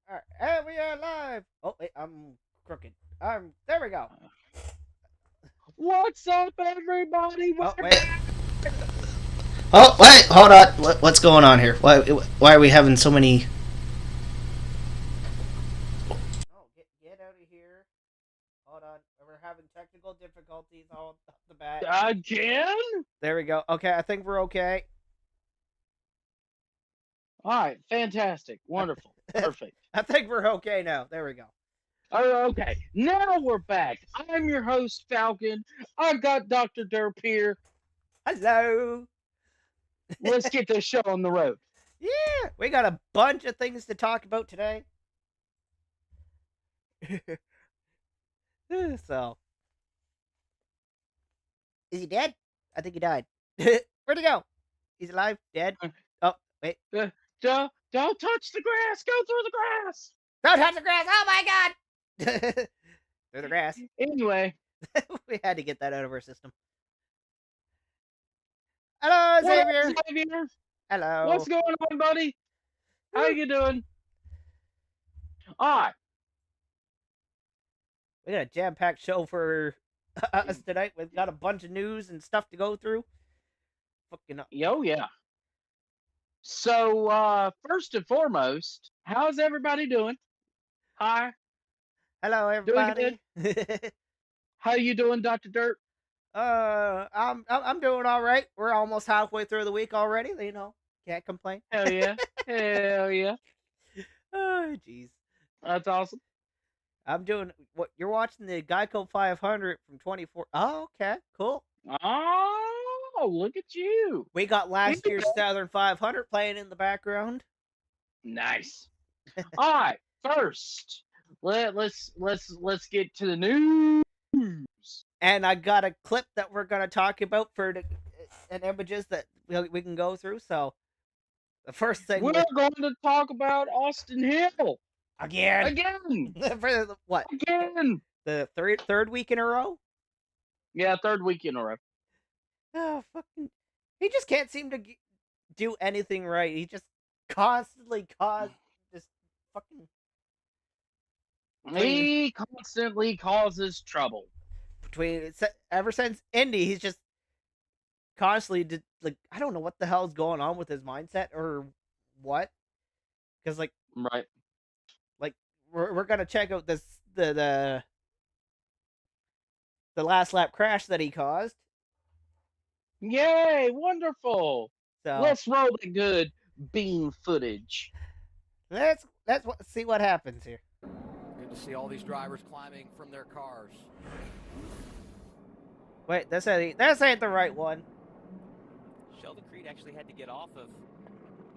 Alright, and we are live. Oh wait, I'm crooked. There we go. What's up, everybody? Oh We're wait. back. Oh, wait, hold on. What's going on here? Why are we having so many? No, get out of here. Hold on, we're having technical difficulties all off the bat. Again? There we go. Okay, I think we're okay. All right, fantastic, wonderful, perfect. I think we're okay now. There we go. Oh, okay, now we're back. I'm your host, Falcon. I got Dr. Derp here. Hello. Let's get this show on the road. Yeah, we got a bunch of things to talk about today. So, is he dead? I think he died. Where'd he go? He's alive? Dead? Oh, wait. Don't touch the grass. Go through the grass. Don't touch the grass! Oh my god! Through the grass. Anyway, We had to get that out of our system. Hello, what up, Xavier. Xavier? Hello. What's going on, buddy? How you doing? All right. We got a jam-packed show for us tonight. We've got a bunch of news and stuff to go through. Fucking Yo, yeah. So, first and foremost, how's everybody doing? Hi. hello, everybody. How you doing, Dr. Dirt? I'm doing all right. We're almost halfway through the week already. You know, can't complain. Hell yeah. Hell yeah. Oh, jeez. That's awesome. I'm doing what you're watching the Geico 500 from 24. Oh, okay, cool. Oh, look at you. We got last Yeah. year's Southern 500 playing in the background. Nice. All right. First, let's get to the news. And I got a clip that we're gonna talk about for the and images that we can go through. So the first thing We're going to talk about Austin Hill again again. for what Again. the third week in a row. Yeah, third week in a row. Oh fucking! He just can't seem to do anything right. He just constantly just fucking. He constantly causes trouble. Between ever since Indy, he's just constantly like I don't know what the hell's going on with his mindset or what, because like Right. we're gonna check out this the last lap crash that he caused. Yay, wonderful. So Let's roll the good beam footage. let's see what happens here. Good to see all these drivers climbing from their cars. Wait, this ain't the right one. Sheldon Creed actually had to get off of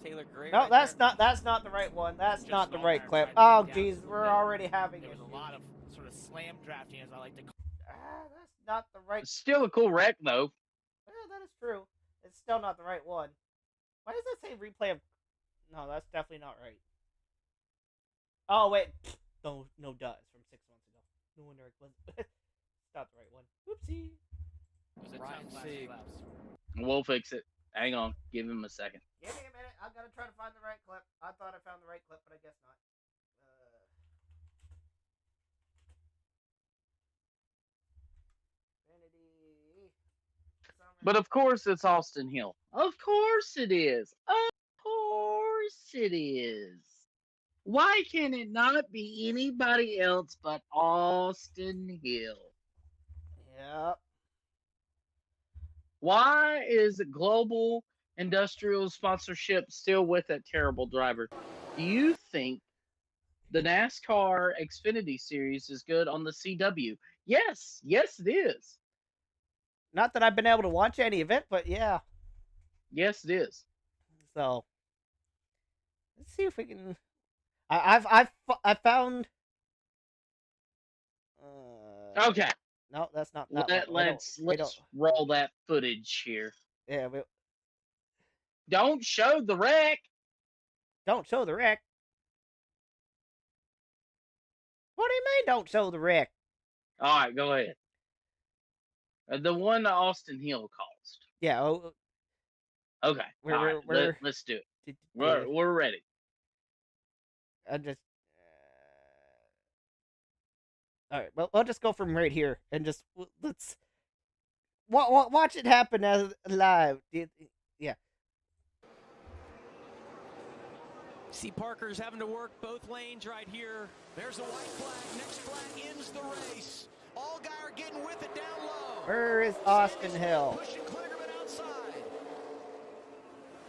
Taylor Gray. No, right that's there. not the right one. That's Just not the all right there clip. tried Oh to get down jeez, to we're the already having There was issues. a lot of sort of slam drafting, as I like to call That's not the right. Still a cool wreck, though. Well, that is true. It's still not the right one. Why does that say replay of? No, that's definitely not right. Oh wait, no, duh. It's from 6 months ago. No wonder it was. It's not the right one. Oopsie. it was a Ryan tough last Sieg. laps. We'll fix it. Hang on. Give him a second. Give me a minute. I gotta try to find the right clip. I thought I found the right clip, but I guess not. Vanity. But of course, it's Austin Hill. Of course it is. Of course it is. Why can it not be anybody else but Austin Hill? Yep. Why is global industrial sponsorship still with that terrible driver? Do you think the NASCAR Xfinity Series is good on the CW? Yes, yes, it is. Not that I've been able to watch any of it, but yeah. Yes, it is. So let's see if we can. I found. Okay, No, that's not that one. let's roll that footage here. Yeah, we Don't show the wreck. don't show the wreck. What do you mean? Don't show the wreck? All right, go ahead. The one that Austin Hill caused. Yeah. Oh, Okay, We're- all right, we're- let's do it. d- d- We're ready. I just All right, well, we'll just go from right here and just let's watch it happen as live. Yeah. See Parker's having to work both lanes right here. There's a white flag. Next flag ends the race. All guys are getting with it down low. Where is Austin Hill? Pushing Kligerman outside.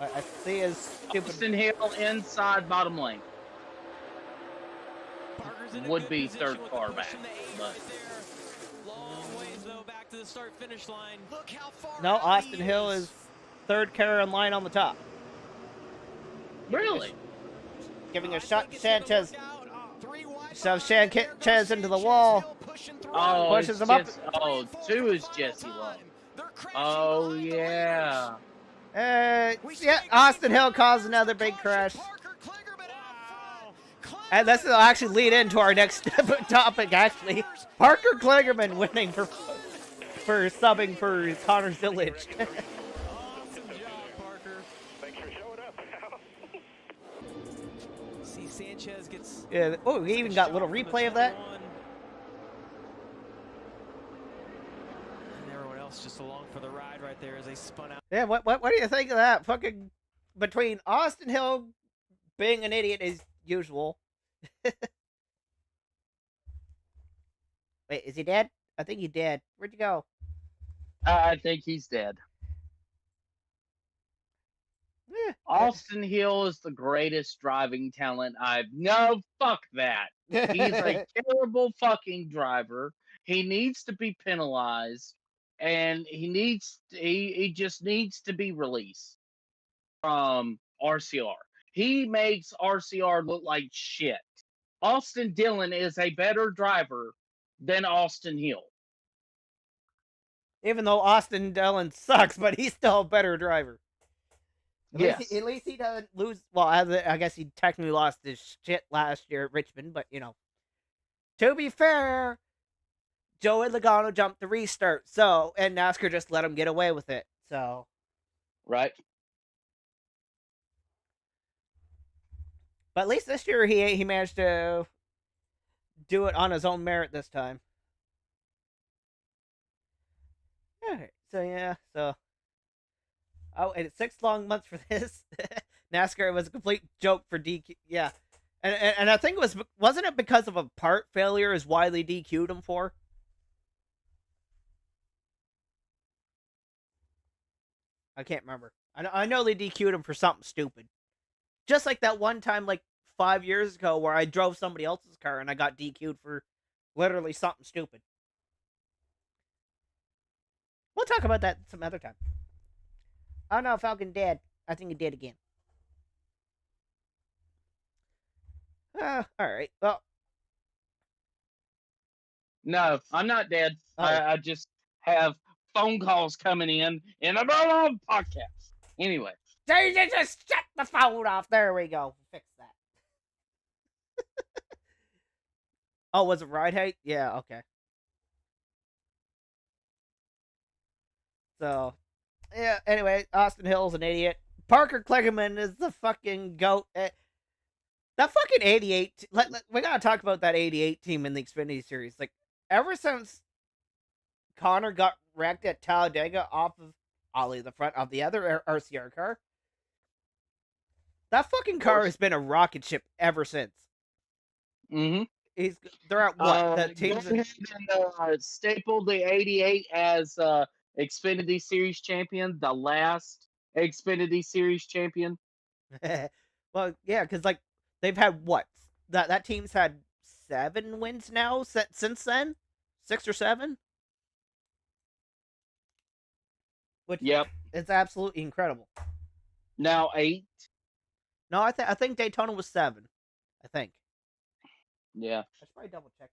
I see his stupid. Austin Hill inside bottom lane. Parker's in a Would good be position third with the car push back, from the eight but- right there. Long ways though back to the start finish line. Look how far No, out Austin he Hill is third car in line on the top. Really? Giving a I shot think it's gonna Sanchez. work out. Three wide Shoves behind, and there Sanchez goes into the Sanchez wall. Hill pushing through. Oh, Pushes it's him up. Jesse- Oh, two is Jesse Love. They're crashing Oh, behind the yeah. Yeah, Austin Hill caused another big crash. And this will actually lead into our next topic, actually. Parker Kligerman winning for subbing for Connor Zillage. Awesome job, Parker. Thanks for showing up, pal. See Sanchez gets. Yeah. Oh, we even got a little replay of that. And everyone else just along for the ride right there as they spun out. Yeah, what do you think of that? Fucking between Austin Hill being an idiot as usual. Wait, is he dead? I think he's dead. Where'd you go? I think he's dead. Yeah. Austin Hill is the greatest driving talent No, fuck that. He's a terrible fucking driver. He needs to be penalized, and he just needs to be released from RCR. He makes RCR look like shit. Austin Dillon is a better driver than Austin Hill. Even though Austin Dillon sucks, but he's still a better driver. Yes. At least he doesn't lose. Well, I guess he technically lost his shit last year at Richmond, but, you know. To be fair, Joey Logano jumped the restart, and NASCAR just let him get away with it, so. Right. But at least this year he managed to do it on his own merit this time. Alright, so. Oh, and it's 6 long months for this. NASCAR was a complete joke for DQ. Yeah. And I think wasn't it because of a part failure is why they DQ'd him for? I can't remember. I know they DQ'd him for something stupid. Just like that one time, like 5 years ago, where I drove somebody else's car and I got DQ'd for literally something stupid. We'll talk about that some other time. Oh no, Falcon dead. I think he did again. Alright. Well. No, I'm not dead. Oh. I just have phone calls coming in and I'm on a podcast. Anyway. Just shut the phone off. There we go. Fix that. Oh, was it ride height? Yeah, okay. So, yeah, anyway, Austin Hill's an idiot. Parker Kligerman is the fucking goat. That fucking 88... we gotta talk about that 88 team in the Xfinity Series. Like, ever since Connor got wrecked at Talladega off of Ollie, the front of the other RCR car, that fucking car has been a rocket ship ever since. Mm-hmm. They're at what? The teams go ahead and staple the 88 as Xfinity Series champion, the last Xfinity Series champion. Well, yeah, because like they've had what? That team's had 7 wins now since then, 6 or 7. Which Yep. it's absolutely incredible. Now 8. No, I think Daytona was 7. I think. Yeah. I should probably double check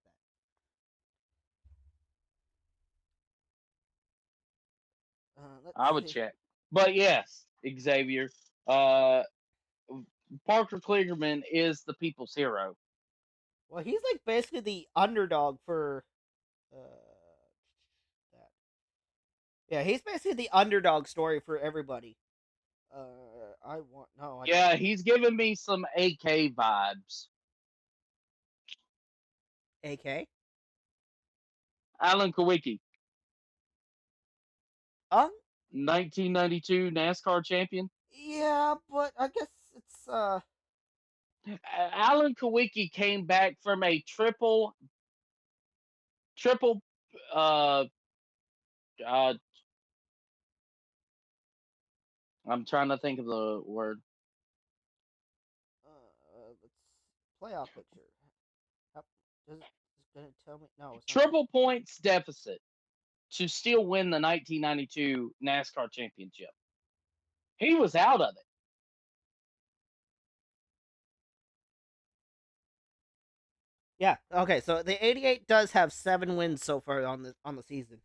that. I would check. But yes, Xavier. Parker Kligerman is the people's hero. Well, he's like basically the underdog for that. Yeah, he's basically the underdog story for everybody. Yeah, he's giving me some AK vibes. AK? Alan Kawicki, Um, 1992 NASCAR champion. yeah, but I guess it's Alan Kawicki came back from a triple, uh, uh, I'm trying to think of the word. let's playoff picture. Is it gonna tell me? No, it's not. Triple points deficit to still win the 1992 NASCAR championship. He was out of it. Yeah. Okay. So the '88 does have 7 wins so far on the season.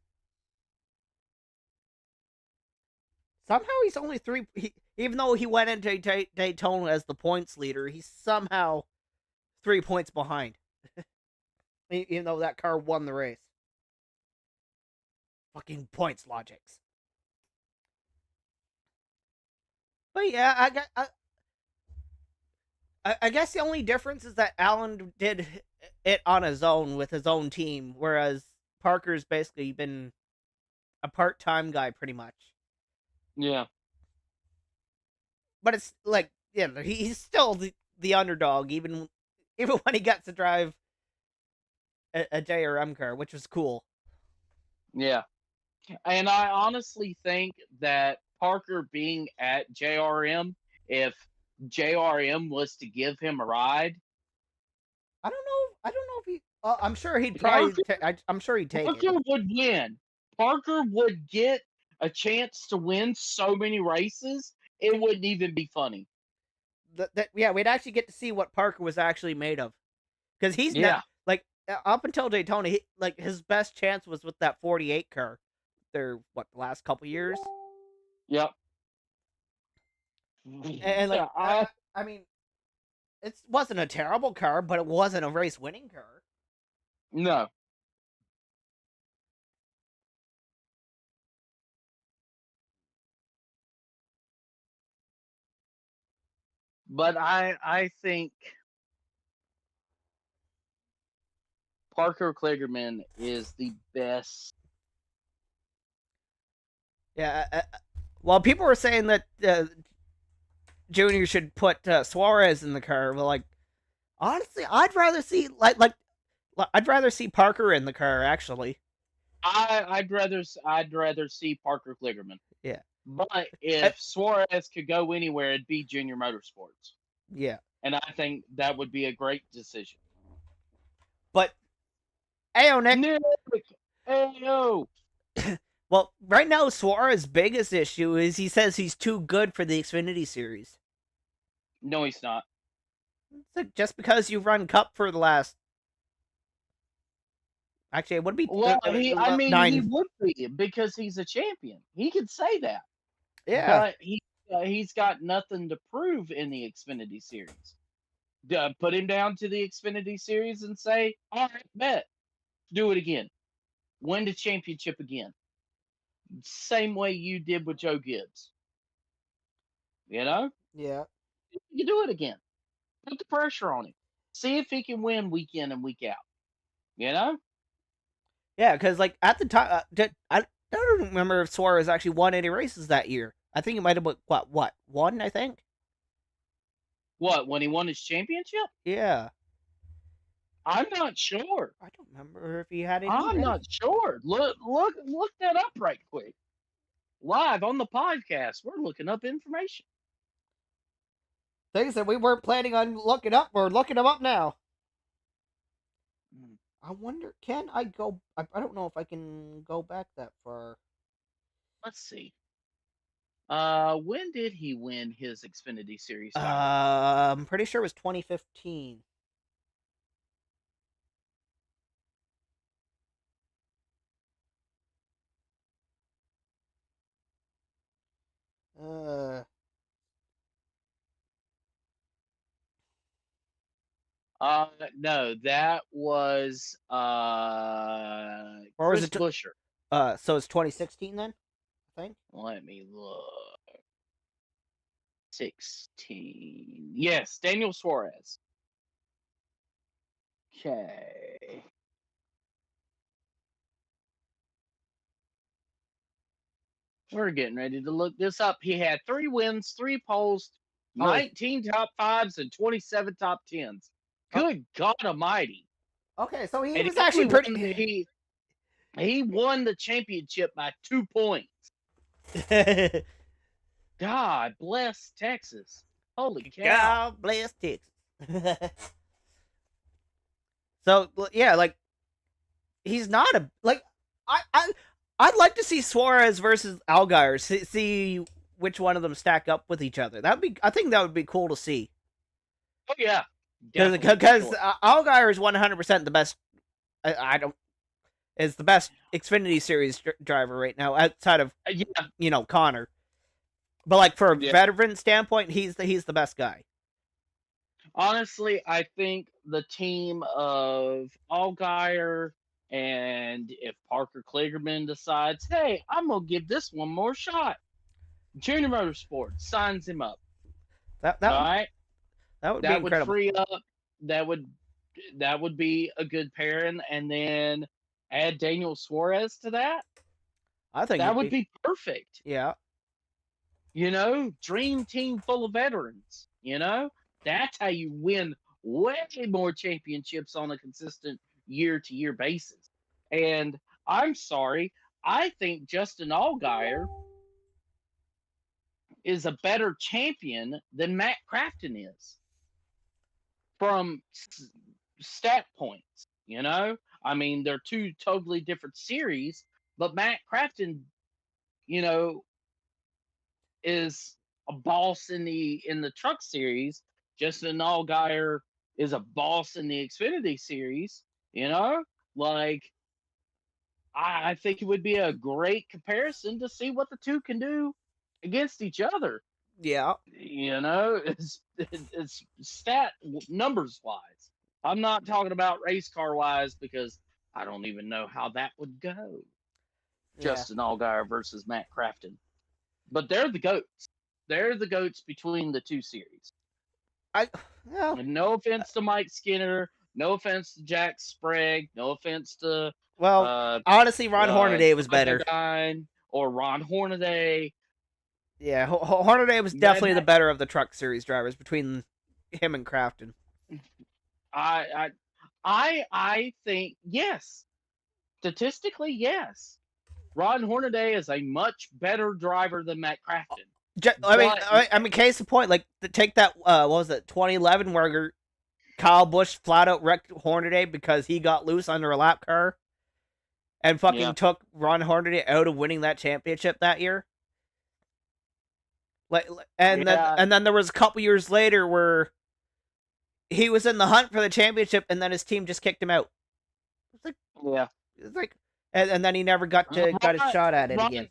Somehow he's only 3. Even though he went into Daytona as the points leader, he's somehow 3 points behind. Even though that car won the race. Fucking points logics. But yeah, I guess the only difference is that Allen did it on his own with his own team, whereas Parker's basically been a part-time guy pretty much. Yeah. But it's like, yeah, he's still the underdog, even when he gets to drive a JRM car, which was cool. Yeah. And I honestly think that Parker being at JRM, if JRM was to give him a ride, I don't know if he. I'm sure he'd probably. I'm sure he'd take Parker it. would win. Parker would get a chance to win so many races, it wouldn't even be funny. Yeah, we'd actually get to see what Parker was actually made of, because he's like up until Daytona, like his best chance was with that 48 car. The last couple years. Yep. And like, I mean, it wasn't a terrible car, but it wasn't a race winning car. No. But I think Parker Kligerman is the best. Yeah. Well, people were saying that Junior should put Suarez in the car. Well, like, honestly, I'd rather see I'd rather see Parker in the car. Actually, I'd rather see Parker Kligerman. Yeah. But if Suarez could go anywhere, it'd be Junior Motorsports. Yeah. And I think that would be a great decision. But, ayo, Nick. Ayo. Well, right now, Suarez's biggest issue is he says he's too good for the Xfinity Series. No, he's not. Just because you run Cup for the last... Actually, it would be... Well, 9. He would be, because he's a champion. He could say that. Yeah. But he's got nothing to prove in the Xfinity Series. Put him down to the Xfinity Series and say, all right, bet. Do it again. Win the championship again. Same way you did with Joe Gibbs. You know? Yeah. You do it again. Put the pressure on him. See if he can win week in and week out. You know? Yeah, because like at the time, I don't remember if Suarez actually won any races that year. I think he might have what one, I think. What, when he won his championship? Yeah. I'm not sure. I don't remember if he had any. I'm not sure. Look that up right quick. Live on the podcast, we're looking up information. Things that we weren't planning on looking up, we're looking them up now. I wonder, can I go... I don't know if I can go back that far. Let's see. When did he win his Xfinity Series title? I'm pretty sure it was 2015. No, that was Or was Chris it Buescher. So it's 2016 then, I think. Let me look. 16. Yes, Daniel Suarez. Okay. We're getting ready to look this up. He had 3 wins, 3 poles, Oh, 19 top 5s, and 27 top 10s. Oh. Good God Almighty! Okay, so he And was actually only pretty. he won the championship by 2 points. God bless Texas. Holy cow! God bless Texas. So yeah, like he's not a like I'd like to see Suarez versus Allgaier. See which one of them stack up with each other. I think that would be cool to see. Oh yeah, Because sure. Allgaier is 100% the best. Is the best Xfinity Series driver right now outside of Connor. But like for a veteran standpoint, he's the best guy. Honestly, I think the team of Allgaier, and if Parker Kligerman decides, hey, I'm gonna give this one more shot, Junior Motorsports signs him up. That would be incredible. Free up. That would be a good pairing, and then add Daniel Suarez to that. I think that would be perfect. Yeah. Dream team full of veterans. That's how you win way more championships on a consistent year-to-year basis. And I'm sorry, I think Justin Allgaier is a better champion than Matt Crafton is from stat points. I mean, they're 2 totally different series, but Matt Crafton, is a boss in the truck series. Justin Allgaier is a boss in the Xfinity series. I think it would be a great comparison to see what the 2 can do against each other. Yeah. It's stat numbers wise. I'm not talking about race car wise because I don't even know how that would go. Yeah. Justin Allgaier versus Matt Crafton. But they're the GOATs. They're the GOATs between the 2 series. And no offense to Mike Skinner. No offense to Jack Sprague. No offense to... honestly, Ron Hornaday was better. Or Ron Hornaday. Yeah, Hornaday was definitely the better of the truck series drivers between him and Crafton. I think, yes. Statistically, yes. Ron Hornaday is a much better driver than Matt Crafton. I mean, case in point, like take that. What was it, 2011, where Kyle Busch flat out wrecked Hornaday because he got loose under a lap car, and fucking took Ron Hornaday out of winning that championship that year. Then there was a couple years later where he was in the hunt for the championship, and then his team just kicked him out. It's like. And then he never got a shot at it again.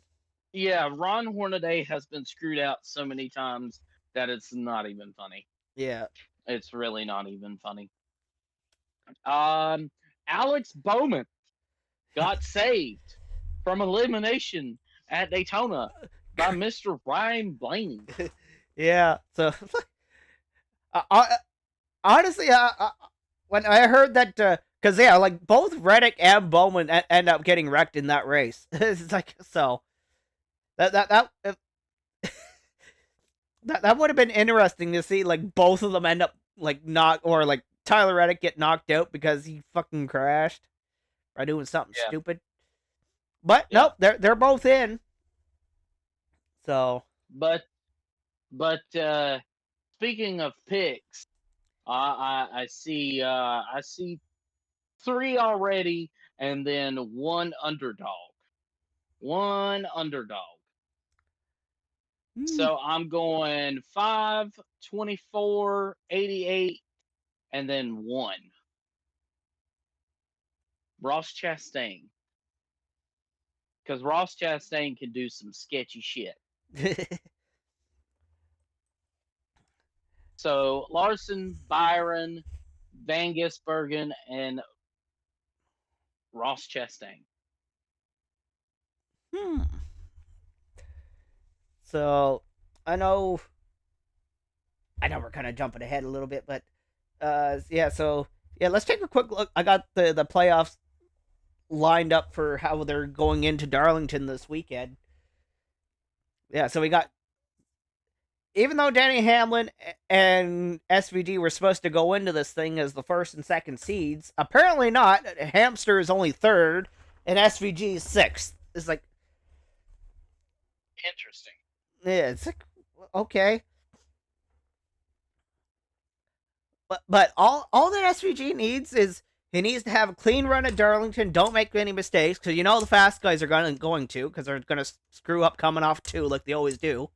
Yeah, Ron Hornaday has been screwed out so many times that it's not even funny. Yeah. It's really not even funny. Alex Bowman got saved from elimination at Daytona by Mr. Ryan Blaney. Yeah, so... honestly, when I heard that... Because, like, both Reddick and Bowman end up getting wrecked in that race. It's like, so... That would have been interesting to see, like, both of them end up, like, Tyler Reddick get knocked out because he fucking crashed by doing something stupid. But, nope, they're both in. So... But, speaking of picks, I see 3 already, and then 1 underdog. 1 underdog. So I'm going 5, 24, 88, and then 1. Ross Chastain. Because Ross Chastain can do some sketchy shit. So Larson, Byron, Van Gisbergen, and Ross Chastain. So I know we're kind of jumping ahead a little bit, but let's take a quick look. I got the playoffs lined up for how they're going into Darlington this weekend. Yeah, so we got, even though Danny Hamlin and SVG were supposed to go into this thing as the first and second seeds, apparently not. Hamster is only third, and SVG is sixth. It's like, Interesting. yeah, it's like, okay. But all that SVG needs is he needs to have a clean run at Darlington. Don't make any mistakes, because you know the fast guys are going to, because they're going to screw up coming off two like they always do.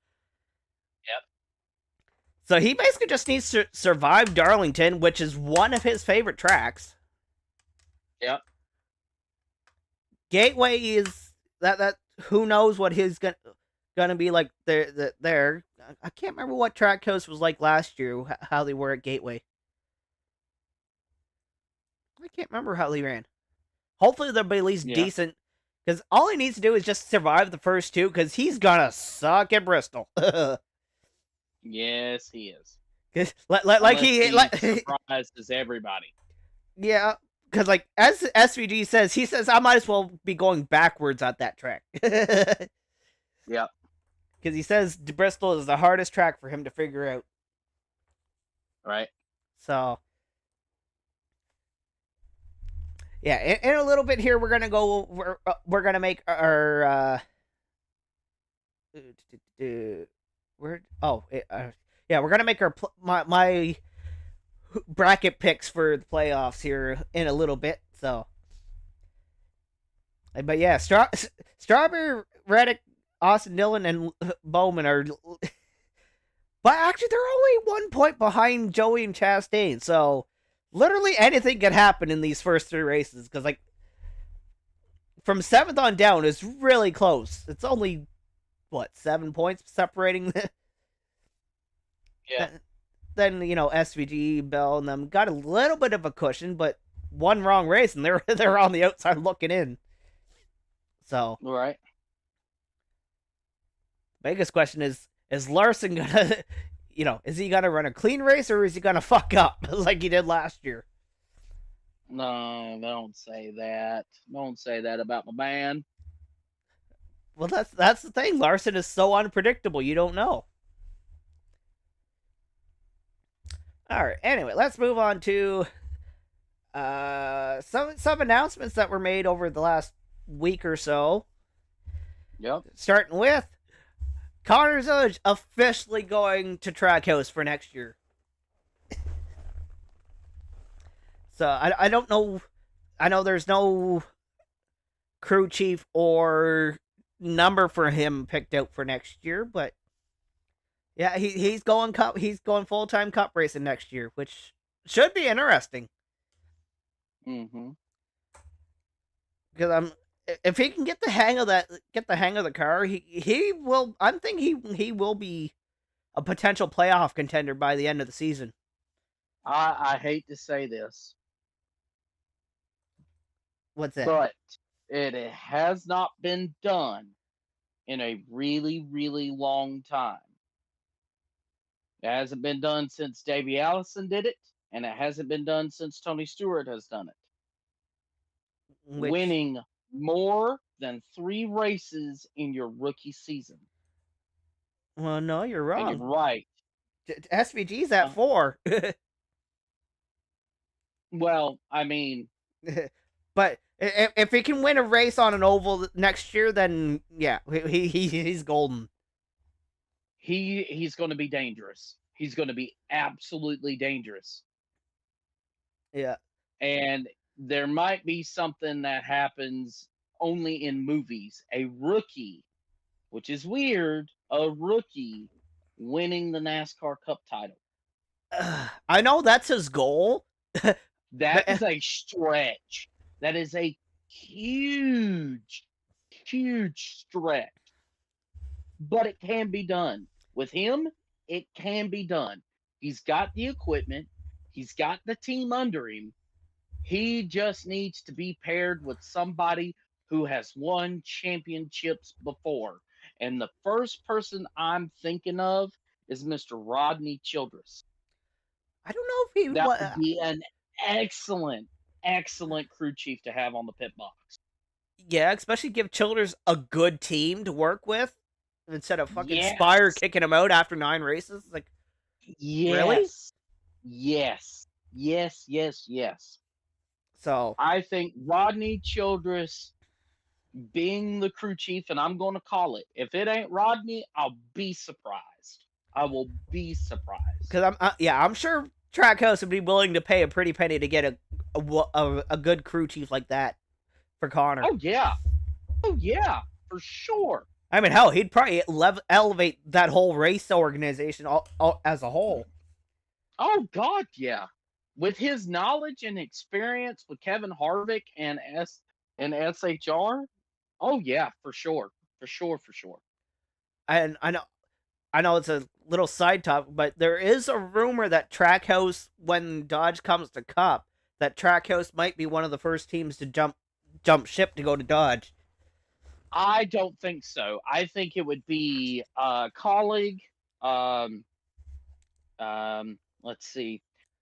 Yep. So he basically just needs to survive Darlington, which is one of his favorite tracks. Yep. Gateway is that who knows what his gonna be like there. I can't remember what track coast was like last year, how they were at Gateway. I can't remember how they ran. Hopefully they'll be at least decent, because all he needs to do is just survive the first two, because he's gonna suck at Bristol. Yes, he is. Like he surprises everybody. Yeah, because like as SVG says, he says I might as well be going backwards at that track. Yep. Because he says Bristol is the hardest track for him to figure out. Right. So, yeah, in a little bit here, we're gonna go. We're gonna make our. We're gonna make our my bracket picks for the playoffs here in a little bit. So, but yeah, Strawberry, Reddick, Austin Dillon, and Bowman are. But actually, they're only 1 point behind Joey and Chastain. So, literally anything can happen in these first three races. Because, like, from 7th on down is really close. It's only, 7 points separating? Yeah. Then, SVG, Bell, and them got a little bit of a cushion, but one wrong race, and they're on the outside looking in. So. Right. Biggest question is Larson gonna, is he gonna run a clean race, or is he gonna fuck up like he did last year? No, don't say that. Don't say that about my man. Well, that's the thing. Larson is so unpredictable. You don't know. All right. Anyway, let's move on to some announcements that were made over the last week or so. Yep. Starting with Connor Zillage officially going to Trackhouse for next year. So I don't know. I know there's no crew chief or number for him picked out for next year, but yeah, he's going cup. He's going full-time cup racing next year, which should be interesting. Mm-hmm. Because if he can get the hang of the car, he will. I'm thinking he will be a potential playoff contender by the end of the season. I hate to say this. What's that? But it has not been done in a really, really long time. It hasn't been done since Davey Allison did it, and it hasn't been done since Tony Stewart has done it. Winning more than 3 races in your rookie season. Well, no, you're wrong. And you're right. SVG's at 4. Well, I mean... But if he can win a race on an oval next year, then yeah, he's golden. He's going to be dangerous. He's going to be absolutely dangerous. Yeah. And there might be something that happens only in movies. A rookie, which is weird, a rookie winning the NASCAR Cup title. I know that's his goal. That is a stretch. That is a huge, huge stretch. But it can be done. With him, it can be done. He's got the equipment. He's got the team under him. He just needs to be paired with somebody who has won championships before. And the first person I'm thinking of is Mr. Rodney Childress. I don't know if he that would be an excellent crew chief to have on the pit box. Yeah, especially give Childers a good team to work with. instead of fucking Yes. Spire kicking him out after 9 races. Like, really? Yes. So I think Rodney Childress being the crew chief, and I'm going to call it. If it ain't Rodney, I'll be surprised. I will be surprised. because I'm sure Trackhouse would be willing to pay a pretty penny to get a good crew chief like that for Connor. Oh yeah, for sure. I mean, hell, he'd probably elevate that whole race organization all as a whole. Oh God, yeah. With his knowledge and experience with Kevin Harvick and SHR, oh yeah, for sure. And I know it's a little side topic, but there is a rumor that Trackhouse, when Dodge comes to Cup, that Trackhouse might be one of the first teams to jump ship to go to Dodge. I don't think so. I think it would be a colleague. Let's see.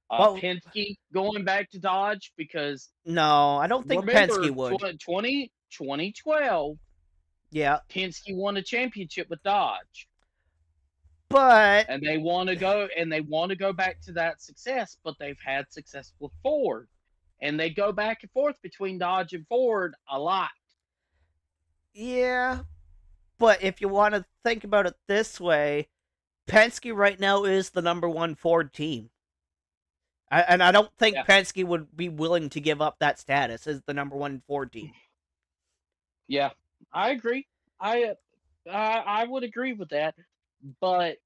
Penske going back to Dodge because no, I don't think Penske would. 2012. Yeah, Penske won a championship with Dodge. But and they want to go back to that success, but they've had success with Ford, and they go back and forth between Dodge and Ford a lot. Yeah, but if you want to think about it this way, Penske right now is the #1 Ford team, and I don't think Penske would be willing to give up that status as the #1 Ford team. Yeah, I agree. I would agree with that. But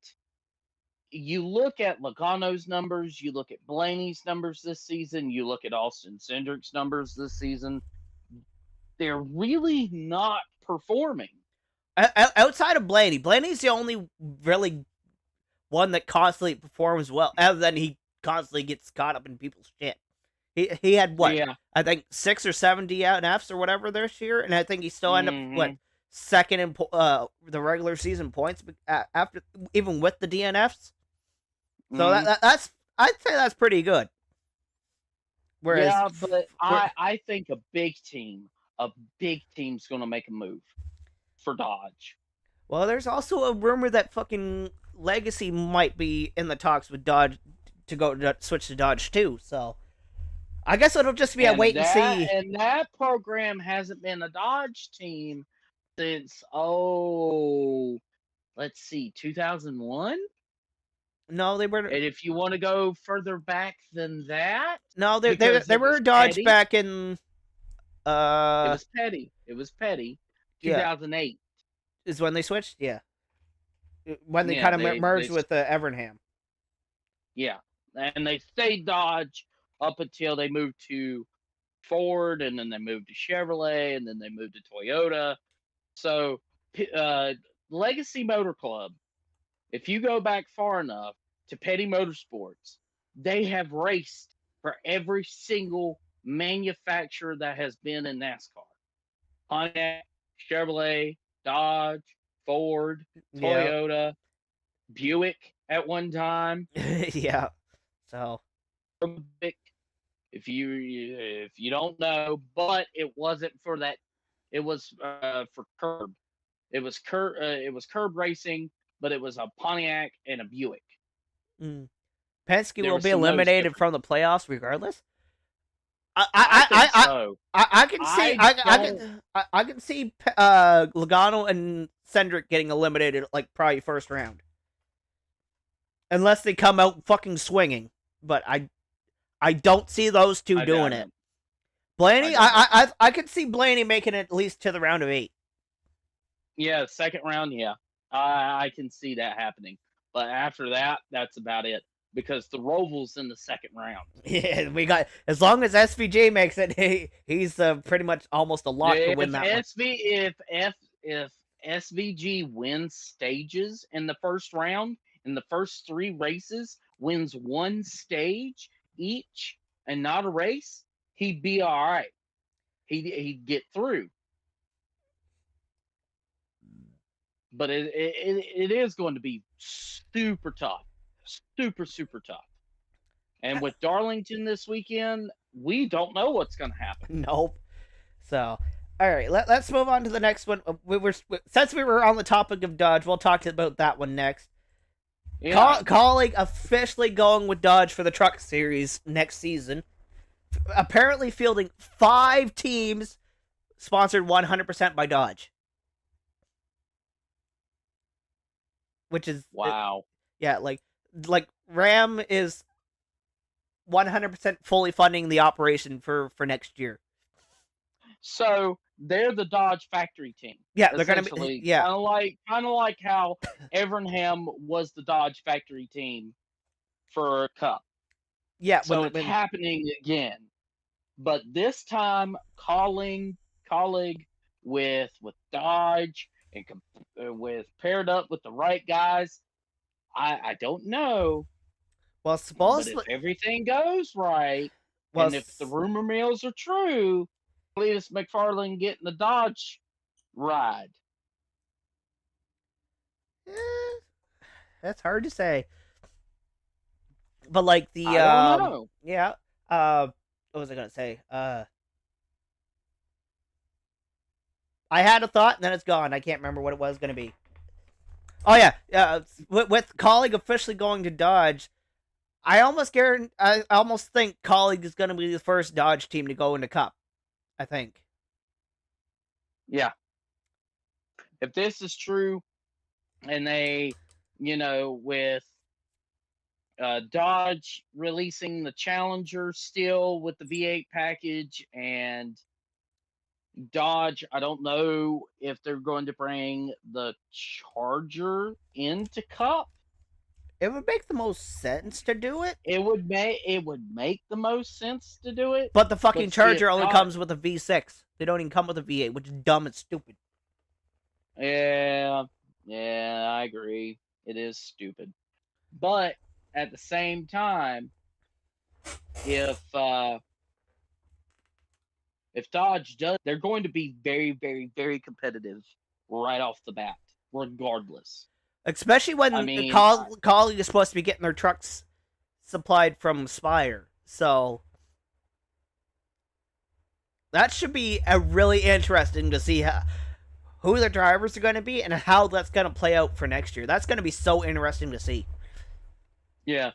you look at Logano's numbers, you look at Blaney's numbers this season, you look at Austin Cindric's numbers this season, they're really not performing. Outside of Blaney's the only really one that constantly performs well, other than he constantly gets caught up in people's shit. He had what? Yeah. I think 6 or 7 DNFs or whatever this year, and I think he still ended up second in the regular season points after, even with the DNFs. So that's I'd say that's pretty good. Whereas, but I think a big team's going to make a move for Dodge. Well, there's also a rumor that fucking Legacy might be in the talks with Dodge to switch to Dodge too. So I guess it'll just be a wait and see. And that program hasn't been a Dodge team since, let's see, 2001? No, they were. And if you want to go further back than that, no, they were a Dodge Petty. Back in. It was Petty. 2008 is when they switched. Yeah, when they kind of merged with Evernham. Yeah, and they stayed Dodge up until they moved to Ford, and then they moved to Chevrolet, and then they moved to Toyota. So, Legacy Motor Club, if you go back far enough to Petty Motorsports, they have raced for every single manufacturer that has been in NASCAR. Pontiac, Chevrolet, Dodge, Ford, Toyota, Buick at one time. Yeah. So, if you don't know, but it wasn't for that. It was for curb. It was curb racing, but it was a Pontiac and a Buick. Penske will be eliminated from the playoffs regardless. I can see Logano and Cindric getting eliminated like probably first round, unless they come out fucking swinging. But I don't see those two doing it. Blaney, I could see Blaney making it at least to the round of 8. Yeah, second round, yeah. I can see that happening. But after that, that's about it. Because the Roval's in the second round. Yeah, we got, as long as SVG makes it, he's pretty much almost a lock to win that one. If SVG wins stages in the first round, in the first 3 races, wins 1 stage each and not a race, he'd be all right. He'd get through. But it is going to be super tough. Super tough. And with Darlington this weekend, we don't know what's going to happen. Nope. So, All right, let's move on to the next one. Since we were on the topic of Dodge, we'll talk about that one next. Yeah. Calling officially going with Dodge for the Truck Series next season. Apparently fielding 5 teams sponsored 100% by Dodge. Which is... Wow. Yeah, like Ram is 100% fully funding the operation for next year. So they're the Dodge factory team. Yeah, they're gonna be. Yeah, kind of like how Evernham was the Dodge factory team for Cup. Yeah, so it's happening again, but this time colleague with Dodge and with paired up with the right guys. I don't know. Well, but if everything goes right, and if the rumor mills are true, Cletus McFarlane getting the Dodge ride. That's hard to say. But like the I don't know. Yeah. What was I gonna say? I had a thought and then it's gone. I can't remember what it was gonna be. Oh yeah. With Colleague officially going to Dodge, I almost think Colleague is gonna be the first Dodge team to go into Cup. I think. Yeah. If this is true, and they, with Dodge releasing the Challenger still with the V8 package, and Dodge, I don't know if they're going to bring the Charger into Cup. It would make the most sense to do it. It would make the most sense to do it. But the fucking Charger only comes with a V6. They don't even come with a V8, which is dumb and stupid. Yeah, I agree. It is stupid. But at the same time, if Dodge does, they're going to be very, very, very competitive right off the bat, regardless. Especially when Colleague is supposed to be getting their trucks supplied from Spire. So that should be really interesting to see who the drivers are going to be and how that's going to play out for next year. That's going to be so interesting to see. Yeah.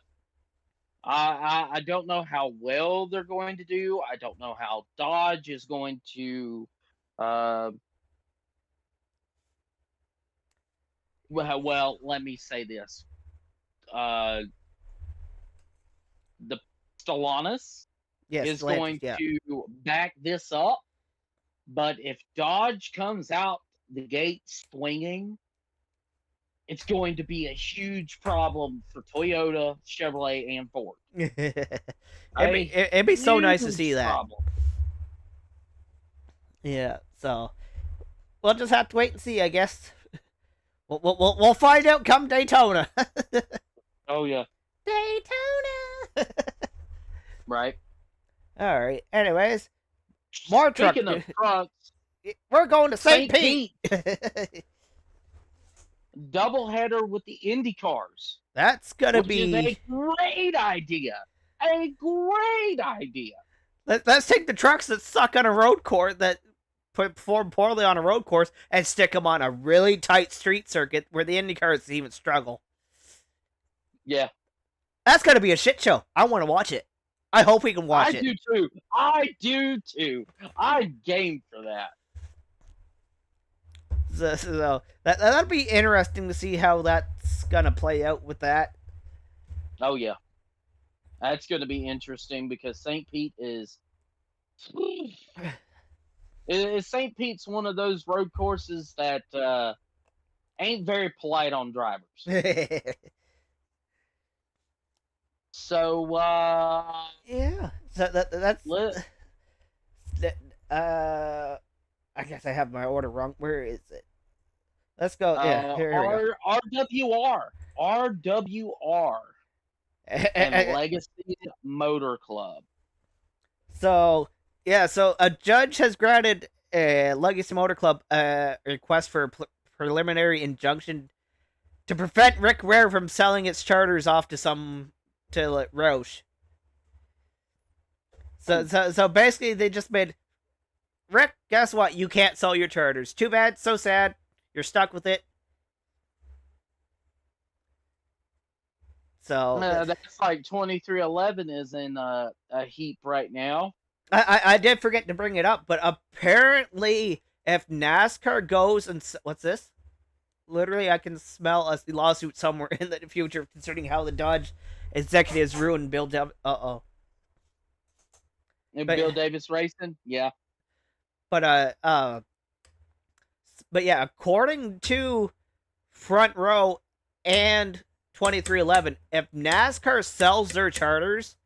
I don't know how well they're going to do. I don't know how Dodge is going to well, let me say this. The Stellantis is going to back this up, but if Dodge comes out the gate swinging, it's going to be a huge problem for Toyota, Chevrolet, and Ford. It'd be so nice to see that. Problem. Yeah, so we'll just have to wait and see, I guess. We'll find out come Daytona. Oh yeah, Daytona. Right. All right. Anyways, more Speaking of trucks, we're going to St. Pete. Doubleheader with the Indy cars. That's gonna be a great idea. A great idea. Let's take the trucks that suck on a road course, that perform poorly on a road course, and stick them on a really tight street circuit where the Indy cars even struggle. Yeah. That's gonna be a shit show. I want to watch it. I hope we can watch it. I do too. I'm game for that. So that'll be interesting to see how that's gonna play out with that. Oh yeah, that's gonna be interesting because St. Pete is St. Pete's one of those road courses that ain't very polite on drivers. So yeah, so that's I guess I have my order wrong. Where is it? Let's go. Yeah, here we go. RWR, and Legacy Motor Club. So yeah, so a judge has granted Legacy Motor Club a request for a preliminary injunction to prevent Rick Ware from selling its charters off to Roush. So basically they just made Rick, guess what? You can't sell your charters. Too bad. So sad. You're stuck with it. So that's like 2311 is in a heap right now. I did forget to bring it up, but apparently, if NASCAR goes and what's this? Literally, I can smell a lawsuit somewhere in the future concerning how the Dodge executives ruined Bill. And Bill Davis Racing, yeah. But yeah, according to Front Row and 2311, if NASCAR sells their charters,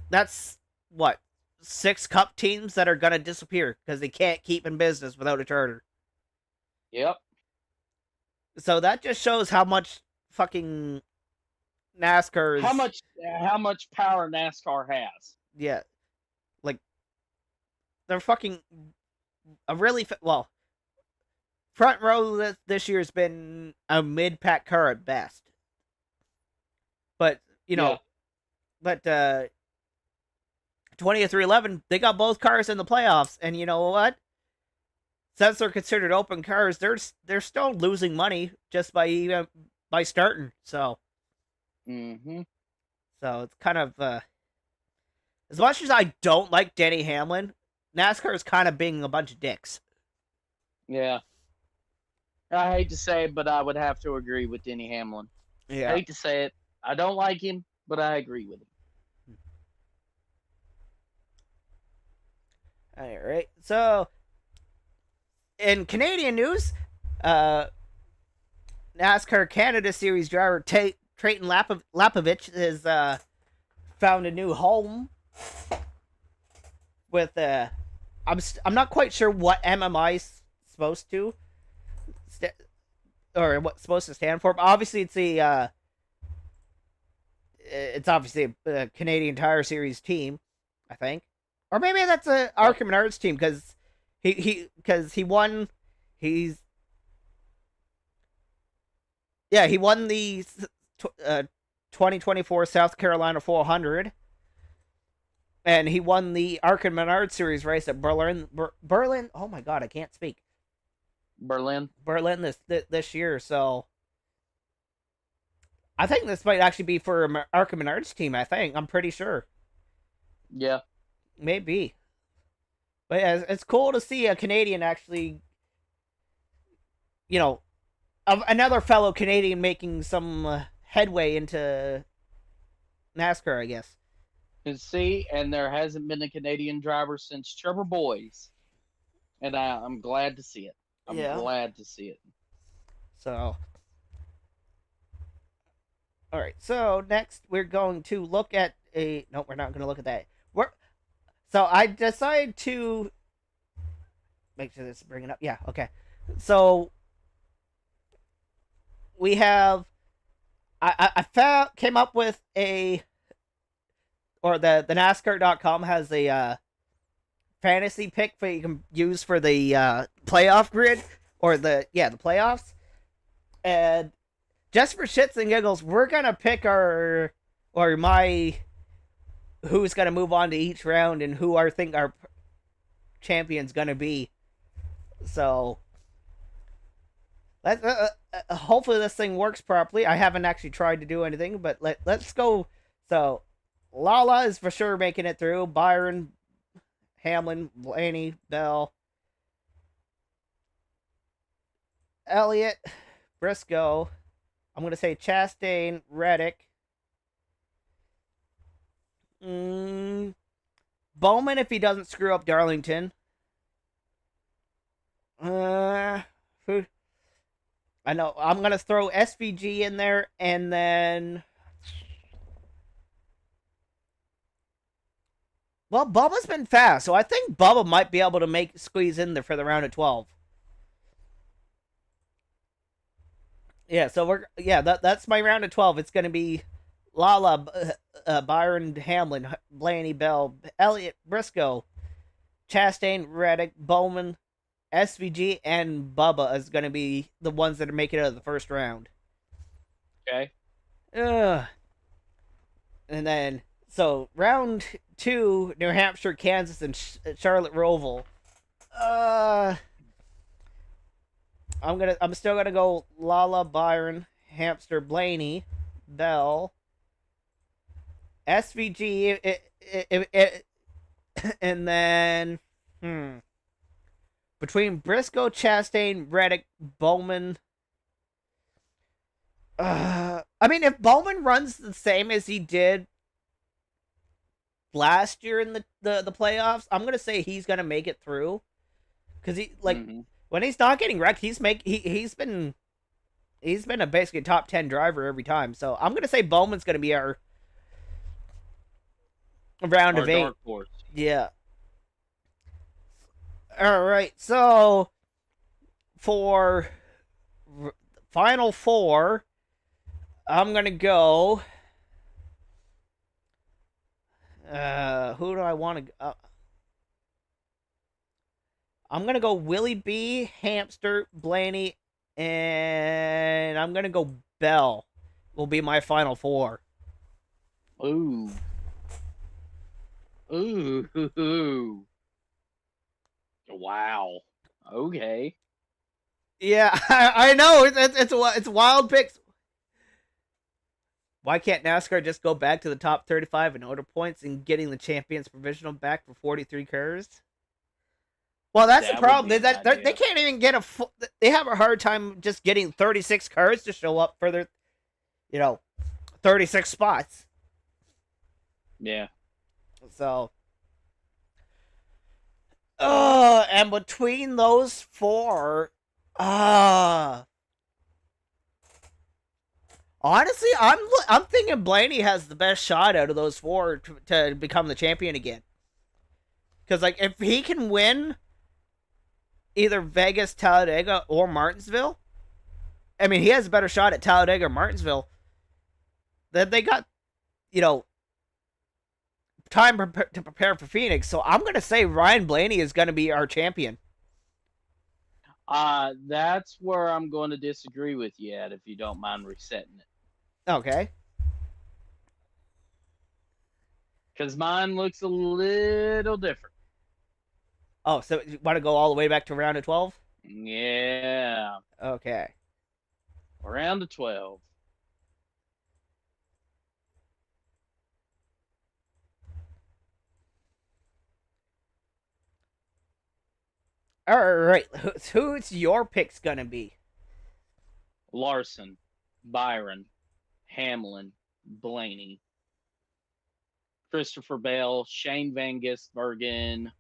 that's what 6 Cup teams that are gonna disappear because they can't keep in business without a charter. Yep. So that just shows how much fucking NASCAR is. How much power NASCAR has. Yeah, like they're fucking a really well. Front Row this year's been a mid-pack car at best, but but 2311 they got both cars in the playoffs, and you know what? Since they're considered open cars, they're still losing money just by starting. So, so it's kind of as much as I don't like Denny Hamlin, NASCAR is kind of being a bunch of dicks. Yeah. I hate to say it, but I would have to agree with Denny Hamlin. Yeah. I hate to say it. I don't like him, but I agree with him. All right. So, in Canadian news, NASCAR Canada Series driver Trayton Lapovich has found a new home with I'm not quite sure what MMI is supposed to or what's supposed to stand for, but obviously it's obviously a Canadian Tire Series team, I think, or maybe that's a Arkham Menards team because he won he won the 2024 South Carolina 400. And he won the Arkham Menard Series race at Berlin. Oh my god, I can't speak. Berlin this year. So I think this might actually be for Arkham Menard's team. I'm pretty sure. Yeah, maybe. But yeah, it's cool to see a Canadian actually, another fellow Canadian making some headway into NASCAR, I guess. And there hasn't been a Canadian driver since Trevor Boys, and I'm glad to see it. Glad to see it. So, all right. So next, we're going to look at No, we're not going to look at that. So I decided to make sure this is bringing up. Yeah. Okay. So we have. I came up with the NASCAR.com has a fantasy pick that you can use for the playoff grid or the playoffs, and just for shits and giggles, we're gonna pick who's gonna move on to each round and who I think our champion's gonna be. So hopefully this thing works properly. I haven't actually tried to do anything, but let's go. So Lala is for sure making it through. Byron, Hamlin, Blaney, Bell, Elliott, Briscoe. I'm going to say Chastain, Reddick. Bowman if he doesn't screw up Darlington. Who? I know. I'm going to throw SVG in there, and then... Well, Bubba's been fast, so I think Bubba might be able to squeeze in there for the round of 12. Yeah, so that's my round of 12. It's going to be Lala, Byron, Hamlin, Blaney, Bell, Elliott, Briscoe, Chastain, Reddick, Bowman, SVG, and Bubba is going to be the ones that are making it out of the first round. Okay. And then So round 2, New Hampshire, Kansas, and Charlotte Roval. I'm still gonna go Lala, Byron, Hamster, Blaney, Bell, SVG, and then between Briscoe, Chastain, Reddick, Bowman. I mean, if Bowman runs the same as he did last year in the playoffs, I'm gonna say he's gonna make it through, because he when he's not getting wrecked, he's been a basically top 10 driver every time. So I'm gonna say Bowman's gonna be our round of 8. Dark horse. Yeah. All right. So for final 4, I'm gonna go. Who do I want to? I'm gonna go Willie B, Hamster, Blaney, and I'm gonna go Bell. Will be my final 4. Ooh. Ooh. Wow. Okay. Yeah, I know it's wild picks. Why can't NASCAR just go back to the top 35 in order points and getting the champions provisional back for 43 cars? Well, that's the problem. They can't even get they have a hard time just getting 36 cars to show up for their, 36 spots. Yeah. So, and between those 4, honestly, I'm thinking Blaney has the best shot out of those 4 to become the champion again. Because if he can win either Vegas, Talladega, or Martinsville, I mean, he has a better shot at Talladega or Martinsville. Then they got, time to prepare for Phoenix. So I'm gonna say Ryan Blaney is gonna be our champion. That's where I'm going to disagree with you at, if you don't mind resetting it. Okay. Because mine looks a little different. Oh, so you want to go all the way back to round of 12? Yeah. Okay. Round of 12. All right. Who's your picks gonna be? Larson, Byron, Hamlin, Blaney, Christopher Bell, Shane Van Gisbergen,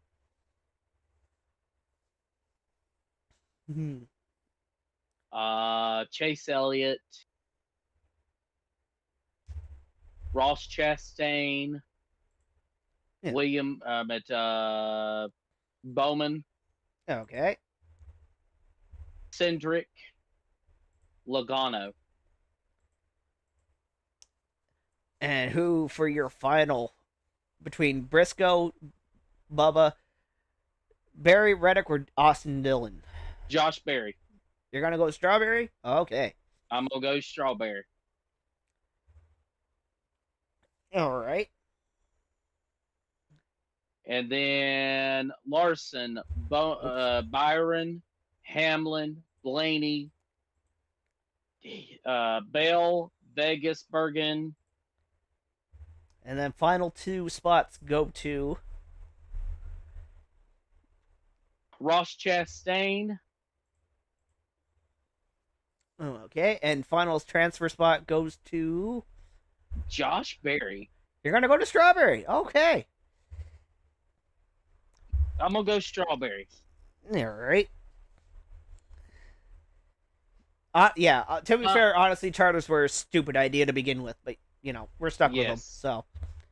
Chase Elliott, Ross Chastain, William Bowman, Okay. Cindric, Logano. And who for your final between Briscoe, Bubba, Barry, Reddick, or Austin Dillon? Josh Berry. You're gonna go Strawberry? Okay. I'm gonna go Strawberry. All right. And then Larson, Byron, Hamlin, Blaney, Bell, Vegas, Bergen. And then final 2 spots go to Ross Chastain. Okay. And finals transfer spot goes to Josh Berry. You're gonna go to Strawberry. Okay. I'm gonna go Strawberry. All right. To be fair, honestly, charters were a stupid idea to begin with, but we're stuck with them. So.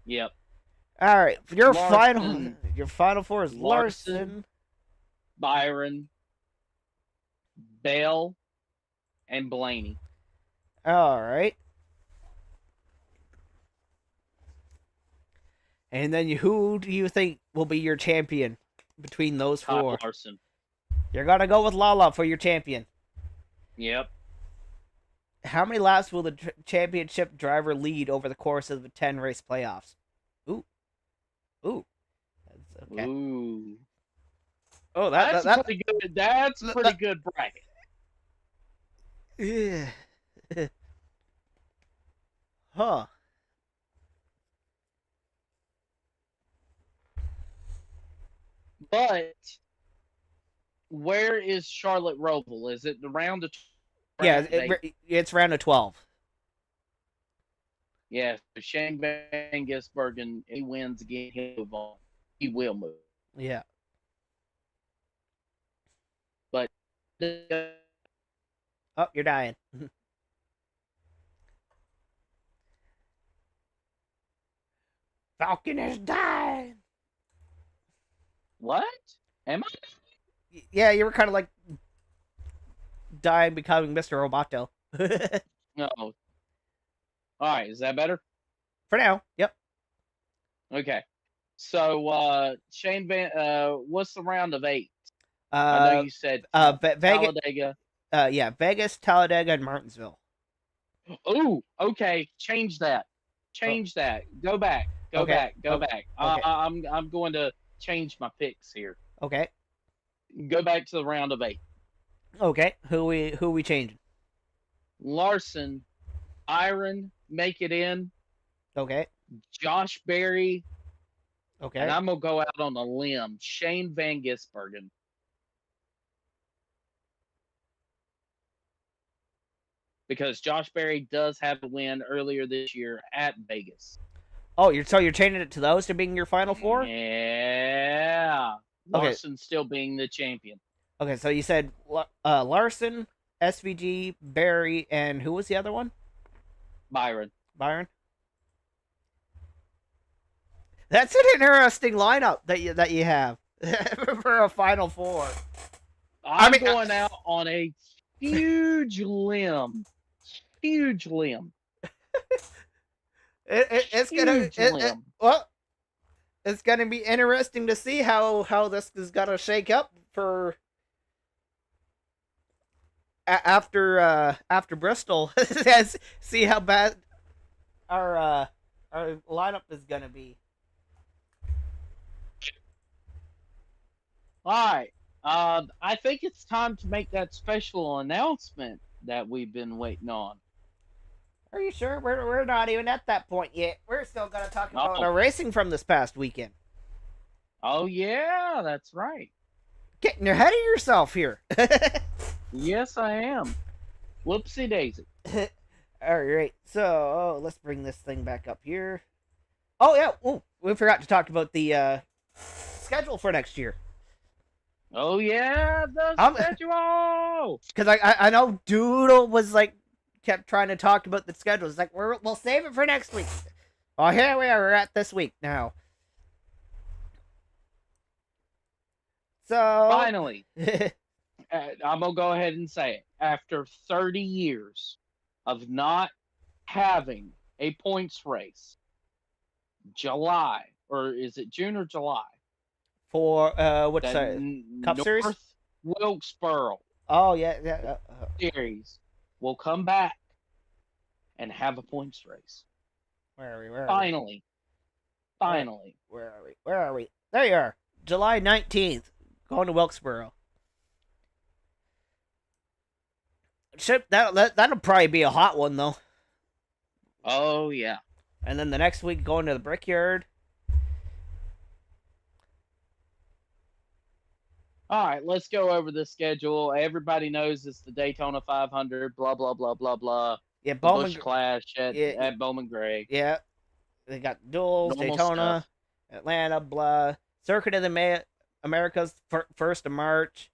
Yep. All right. Your Larson, final 4 is Larson, Byron, Bell, and Blaney. All right. And then who do you think will be your champion between those 4? Larson. You're gonna go with Lala for your champion. Yep. How many laps will the championship driver lead over the course of the 10 race playoffs? Ooh. That's okay. Ooh. Oh, That's pretty good. That's a pretty good bracket. Yeah. Huh. But where is Charlotte Roval? Is it the round of? Yeah, it's round of 12. Yeah, so Shane Van Gisbergen, he wins again. He'll move on. He will move. Yeah. But Oh, you're dying. Falcon is dying. what? Am I? Yeah, you were kind of like dying, becoming Mr. Roboto. No. All right, is that better? For now, yep. Okay. So Shane Van, what's the round of 8? I know you said Vegas. Talladega. Yeah, Vegas, Talladega, and Martinsville. Ooh, okay. Change that. Change that. Go back. Go back. Go back. Okay. I'm going to change my picks here. Okay. Go back to the round of 8. Okay. Who we changing? Larson, Iron, make it in. Okay. Josh Berry, Okay. and I'm gonna go out on a limb. Shane Van Gisbergen. Because Josh Berry does have a win earlier this year at Vegas. Oh, you're changing it to those to being your final 4? Yeah. Okay. Larson still being the champion. Okay, so you said Larson, SVG, Barry, and who was the other one? Byron. That's an interesting lineup that you have for a final 4. I'm going out on a huge limb. Huge limb. It's gonna be interesting to see how this is gonna shake up for after Bristol. See how bad our lineup is gonna be. All right. I think it's time to make that special announcement that we've been waiting on. Are you sure? We're not even at that point yet. We're still gonna talk about our racing from this past weekend. Oh yeah, that's right. Getting ahead of yourself here. Yes, I am. Whoopsie daisy. All right, so let's bring this thing back up here. Oh yeah, we forgot to talk about the schedule for next year. Oh yeah, the schedule. Because I know Doodle was kept trying to talk about the schedule. It's like we'll save it for next week. Oh, here we are. We're at this week now. So finally, I'm gonna go ahead and say it. After 30 years of not having a points race, July, or is it June or July? For what's that? Cup Series? North Wilkesboro. Oh yeah. Series will come back and have a points race. Where are we? Finally. Where are we? There you are. July 19th. Going to Wilkesboro. That'll probably be a hot one though. Oh yeah. And then the next week going to the Brickyard. All right, let's go over the schedule. Everybody knows it's the Daytona 500. Blah blah blah blah blah. Yeah, Bowman Busch Clash at Bowman Gray. Yeah, they got duels, Normal Daytona, stuff. Atlanta, blah. Circuit of the Americas, 1st of March.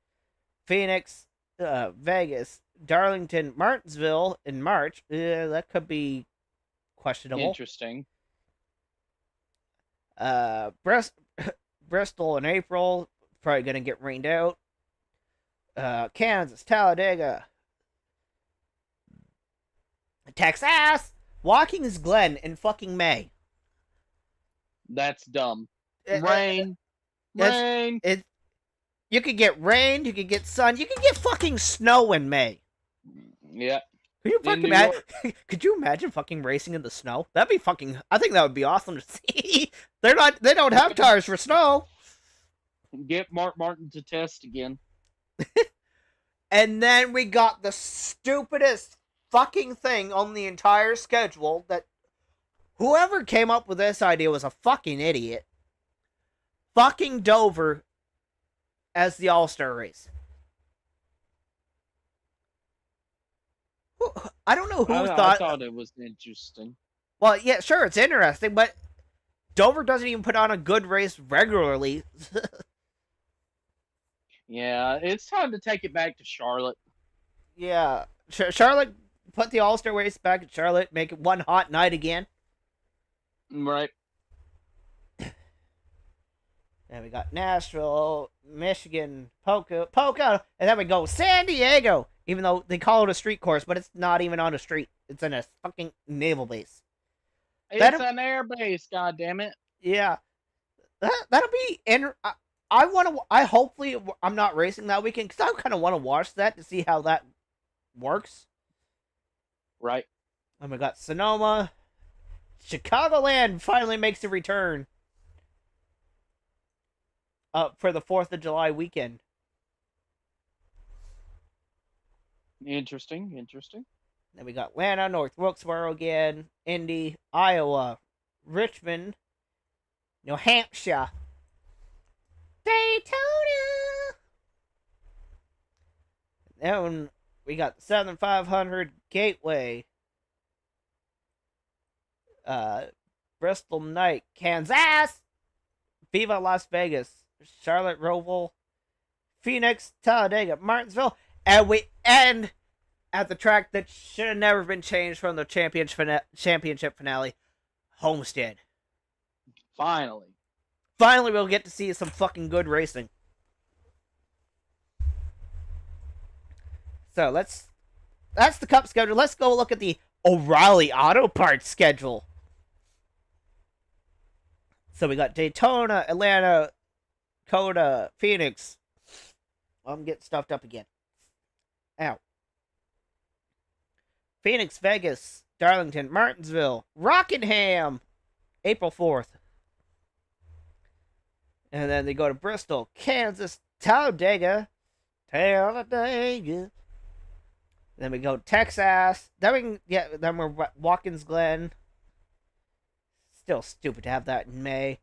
Phoenix, Vegas, Darlington, Martinsville in March. That could be questionable. Interesting. Bristol in April. Probably gonna get rained out. Kansas, Talladega, Texas, Watkins Glen in fucking May. That's dumb. Rain. Rain. You could get rain. You could get sun. You could get fucking snow in May. Yeah. Could you In fucking New imagine? Could you imagine fucking racing in the snow? That'd be fucking. I think that would be awesome to see. They're not. They don't have tires for snow. Get Mark Martin to test again. And then we got the stupidest fucking thing on the entire schedule that whoever came up with this idea was a fucking idiot. Fucking Dover as the All-Star race. I don't know who I thought. thought it was interesting. Well, yeah, sure, it's interesting, but Dover doesn't even put on a good race regularly. Yeah, it's time to take it back to Charlotte. Yeah, Charlotte put the All-Star race back at Charlotte, make it one hot night again. Right. Then we got Nashville, Michigan, Poco, and then we go San Diego. Even though they call it a street course, but it's not even on a street. It's in a fucking naval base. It's an air base, goddammit. Yeah. That'll be... hopefully, I'm not racing that weekend, because I kind of want to watch that to see how that works. Right. And we got Sonoma. Chicagoland finally makes a return. For the 4th of July weekend. Interesting. Then we got Atlanta, North Wilkesboro again, Indy, Iowa, Richmond, New Hampshire, Daytona. Then we got the Southern 500 Gateway, Bristol Night, Kansas, Viva Las Vegas, Charlotte Roval, Phoenix, Talladega, Martinsville, and we end at the track that should have never been changed from the championship finale, Homestead. Finally, we'll get to see some fucking good racing. So that's the Cup schedule. Let's go look at the O'Reilly Auto Parts schedule. So we got Daytona, Atlanta, Coda, Phoenix. I'm getting stuffed up again. Ow. Phoenix, Vegas, Darlington, Martinsville, Rockingham, April 4th. And then they go to Bristol, Kansas, Talladega. Then we go to Texas. Then we're Watkins Glen. Still stupid to have that in May.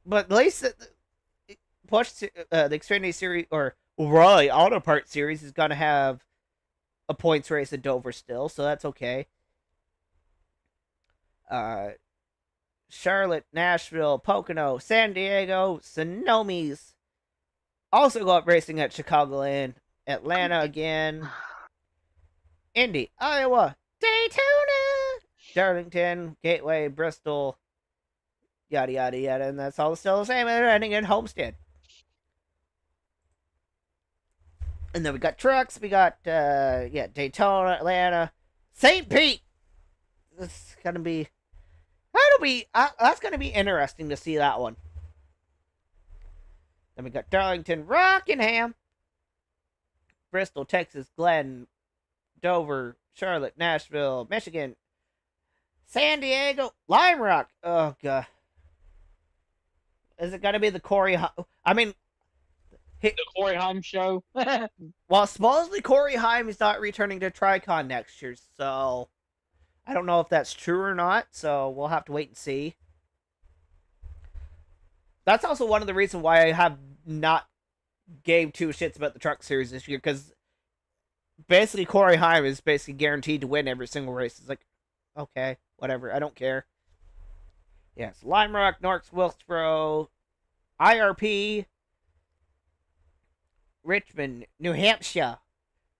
But at least the Xfinity Series, or O'Reilly Auto Parts Series, is going to have a points race at Dover still, so that's okay. Charlotte, Nashville, Pocono, San Diego, Sonomies. Also got racing at Chicagoland, Atlanta again, Indy, Iowa, Daytona, Darlington, Gateway, Bristol, yada yada yada, and that's all still the same. And they're ending in Homestead. And then we got trucks. We got Daytona, Atlanta, St. Pete. That's gonna be interesting to see that one. Then we got Darlington, Rockingham, Bristol, Texas, Glen, Dover, Charlotte, Nashville, Michigan, San Diego, Lime Rock. Oh god, is it gonna be the Corey? The Corey Haim show. Well, supposedly Corey Haim is not returning to Tricon next year, so I don't know if that's true or not. So we'll have to wait and see. That's also one of the reasons why I have not gave two shits about the truck series this year, because basically Corey Haim is basically guaranteed to win every single race. It's like, okay, whatever, I don't care. Yes, Lime Rock, North Wilkesboro, IRP, Richmond, New Hampshire,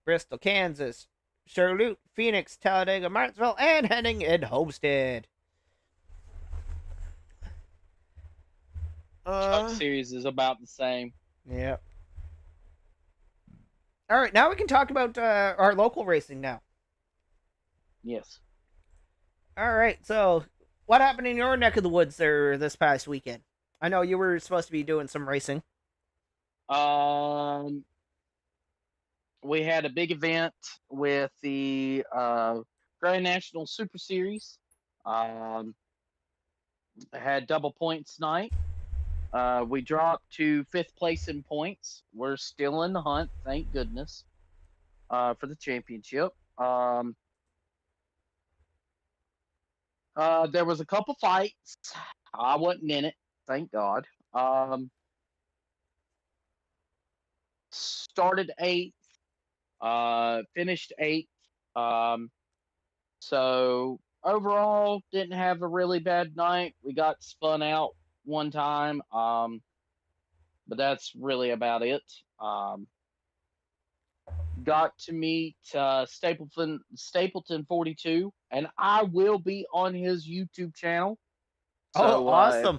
Bristol, Kansas, Charlotte, Phoenix, Talladega, Martinsville, and heading in Homestead. Truck series is about the same. Yeah. All right, now we can talk about our local racing now. Yes. All right, so what happened in your neck of the woods there this past weekend? I know you were supposed to be doing some racing. Well, we had a big event with the Grand National Super Series. Had double points night. We dropped to 5th place in points. We're still in the hunt, thank goodness, for the championship. There was a couple fights. I wasn't in it, thank God. Started 8th, finished 8th. So overall, didn't have a really bad night. We got spun out one time, but that's really about it. Got to meet Stapleton 42, and I will be on his YouTube channel. So, awesome!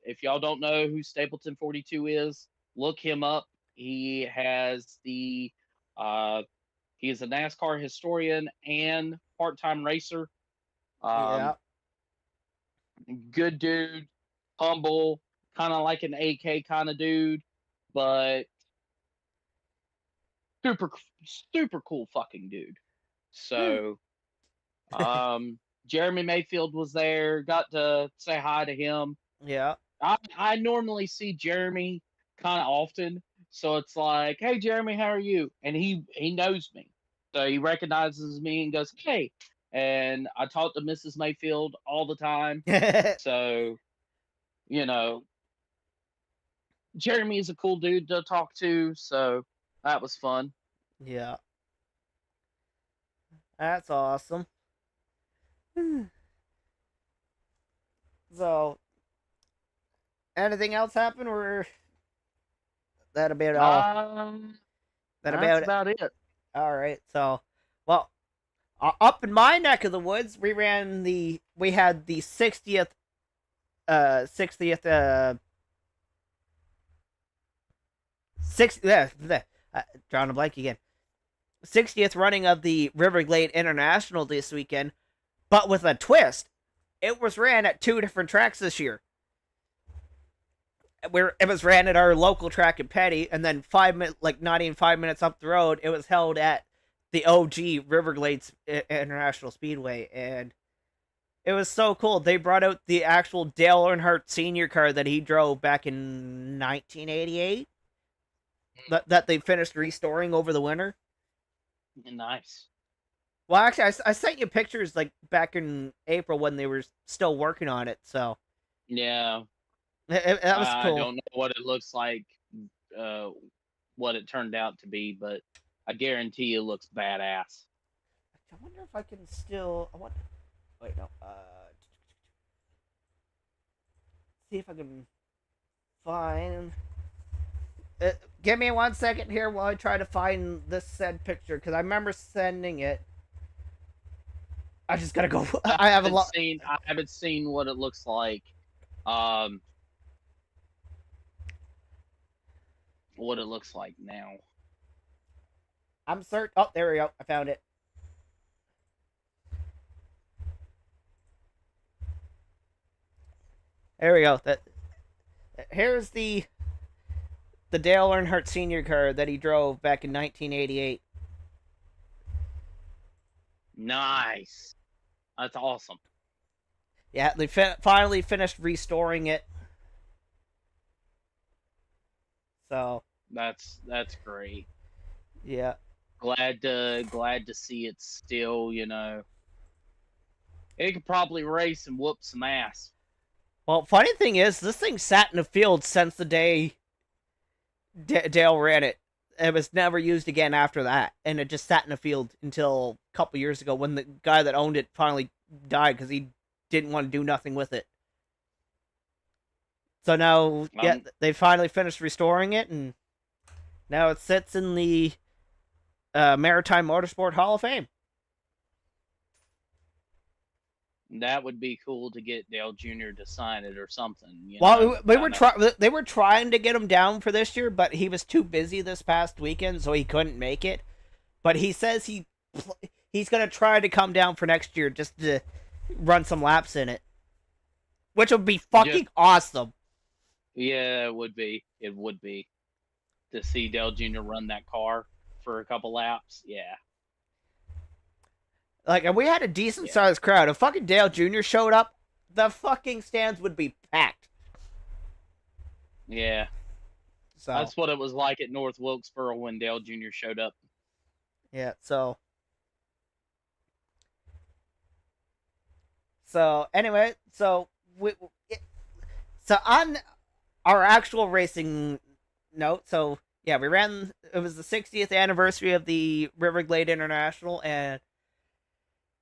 If y'all don't know who Stapleton 42 is, look him up. He has he is a NASCAR historian and part-time racer. Yeah. Good dude, humble, kind of like an AK kind of dude, but super cool fucking dude. So, Jeremy Mayfield was there. Got to say hi to him. Yeah. I normally see Jeremy kind of often, so it's like, "Hey, Jeremy, how are you?" And he knows me, so he recognizes me and goes, "Hey." And I talk to Mrs. Mayfield all the time, so Jeremy is a cool dude to talk to, so that was fun. Yeah. That's awesome. So, anything else happen, or that about all? That's about it. All right. So, well, up in my neck of the woods, we had the 60th drawing a blank again. 60th running of the Riverglade International this weekend, but with a twist. It was ran at 2 different tracks this year. It was ran at our local track in Petty, and then not even 5 minutes up the road, it was held at the OG Riverglades International Speedway, and it was so cool. They brought out the actual Dale Earnhardt Sr. car that he drove back in 1988 that they finished restoring over the winter. Nice. Well, actually, I sent you pictures like back in April when they were still working on it. So yeah, that was cool. I don't know what it looks like, what it turned out to be, but I guarantee it looks badass. I wonder if I can still. Wait, no. See if I can find. Give me 1 second here while I try to find this said picture, because I remember sending it. I just gotta go. I haven't seen what it looks like. What it looks like now. I'm certain. Oh, there we go. I found it. There we go. Here's the Dale Earnhardt Sr. car that he drove back in 1988. Nice. That's awesome. Yeah, they finally finished restoring it. So that's great. Yeah. Glad to see it still, It could probably race and whoop some ass. Well, funny thing is, this thing sat in the field since the day Dale ran it. It was never used again after that, and it just sat in the field until a couple years ago when the guy that owned it finally died because he didn't want to do nothing with it. So now, they finally finished restoring it, and now it sits in the Maritime Motorsport Hall of Fame. That would be cool to get Dale Jr. to sign it or something. Well, they were trying to get him down for this year, but he was too busy this past weekend, so he couldn't make it. But he says he's going to try to come down for next year just to run some laps in it, which would be fucking awesome. Yeah, it would be. It would be. to see Dale Jr. run that car for a couple laps. Yeah. Like, and we had a decent Yeah. sized crowd. If fucking Dale Jr. showed up, the fucking stands would be packed. Yeah. So That's what it was like at North Wilkesboro when Dale Jr. showed up. yeah, so anyway, so on our actual racing note, so yeah, we ran. It was the 60th anniversary of the Riverglade International, and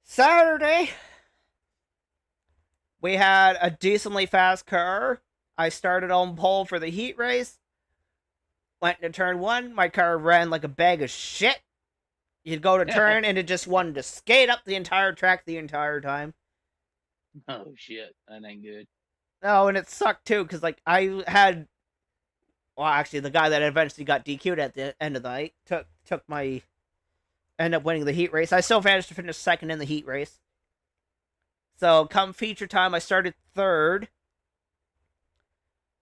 Saturday we had a decently fast car. I started on pole for the heat race. Went into turn 1. My car ran like a bag of shit. You'd go to turn, and it just wanted to skate up the entire track the entire time. Oh, shit. That ain't good. No, and it sucked, too, because, like, I had... Well, actually, the guy that eventually got DQ'd at the end of the night ended up winning the heat race. I still managed to finish second in the heat race. So, come feature time, I started third.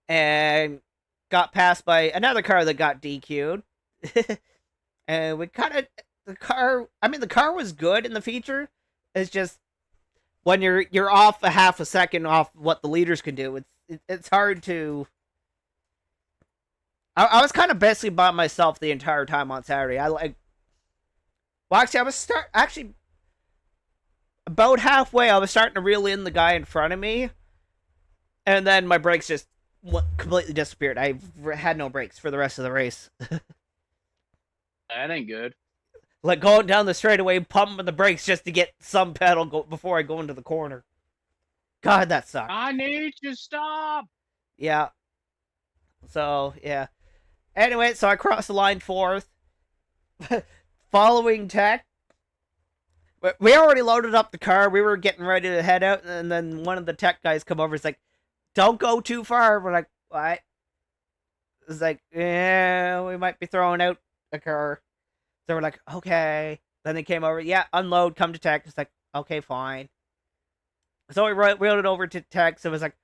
And got passed by another car that got DQ'd. And we kind of... The car was good in the feature. It's just... When you're off a half a second off what the leaders can do, it's hard to... I was kind of basically by myself the entire time on Saturday. About halfway, I was starting to reel in the guy in front of me, and then my brakes just completely disappeared. I had no brakes for the rest of the race. That ain't good. Like going down the straightaway, pumping the brakes just to get some pedal before I go into the corner. God, that sucked. I need you to stop. Yeah. So, yeah. Anyway, so I crossed the line fourth. Following tech. We already loaded up the car. We were getting ready to head out, and then one of the tech guys come over. He's like, "Don't go too far." We're like, "What?" It's like, "Yeah, we might be throwing out a car." So we're like, "Okay." Then they came over. "Yeah, unload, come to tech." It's like, "Okay, fine." So we wheeled it over to tech. So it was like,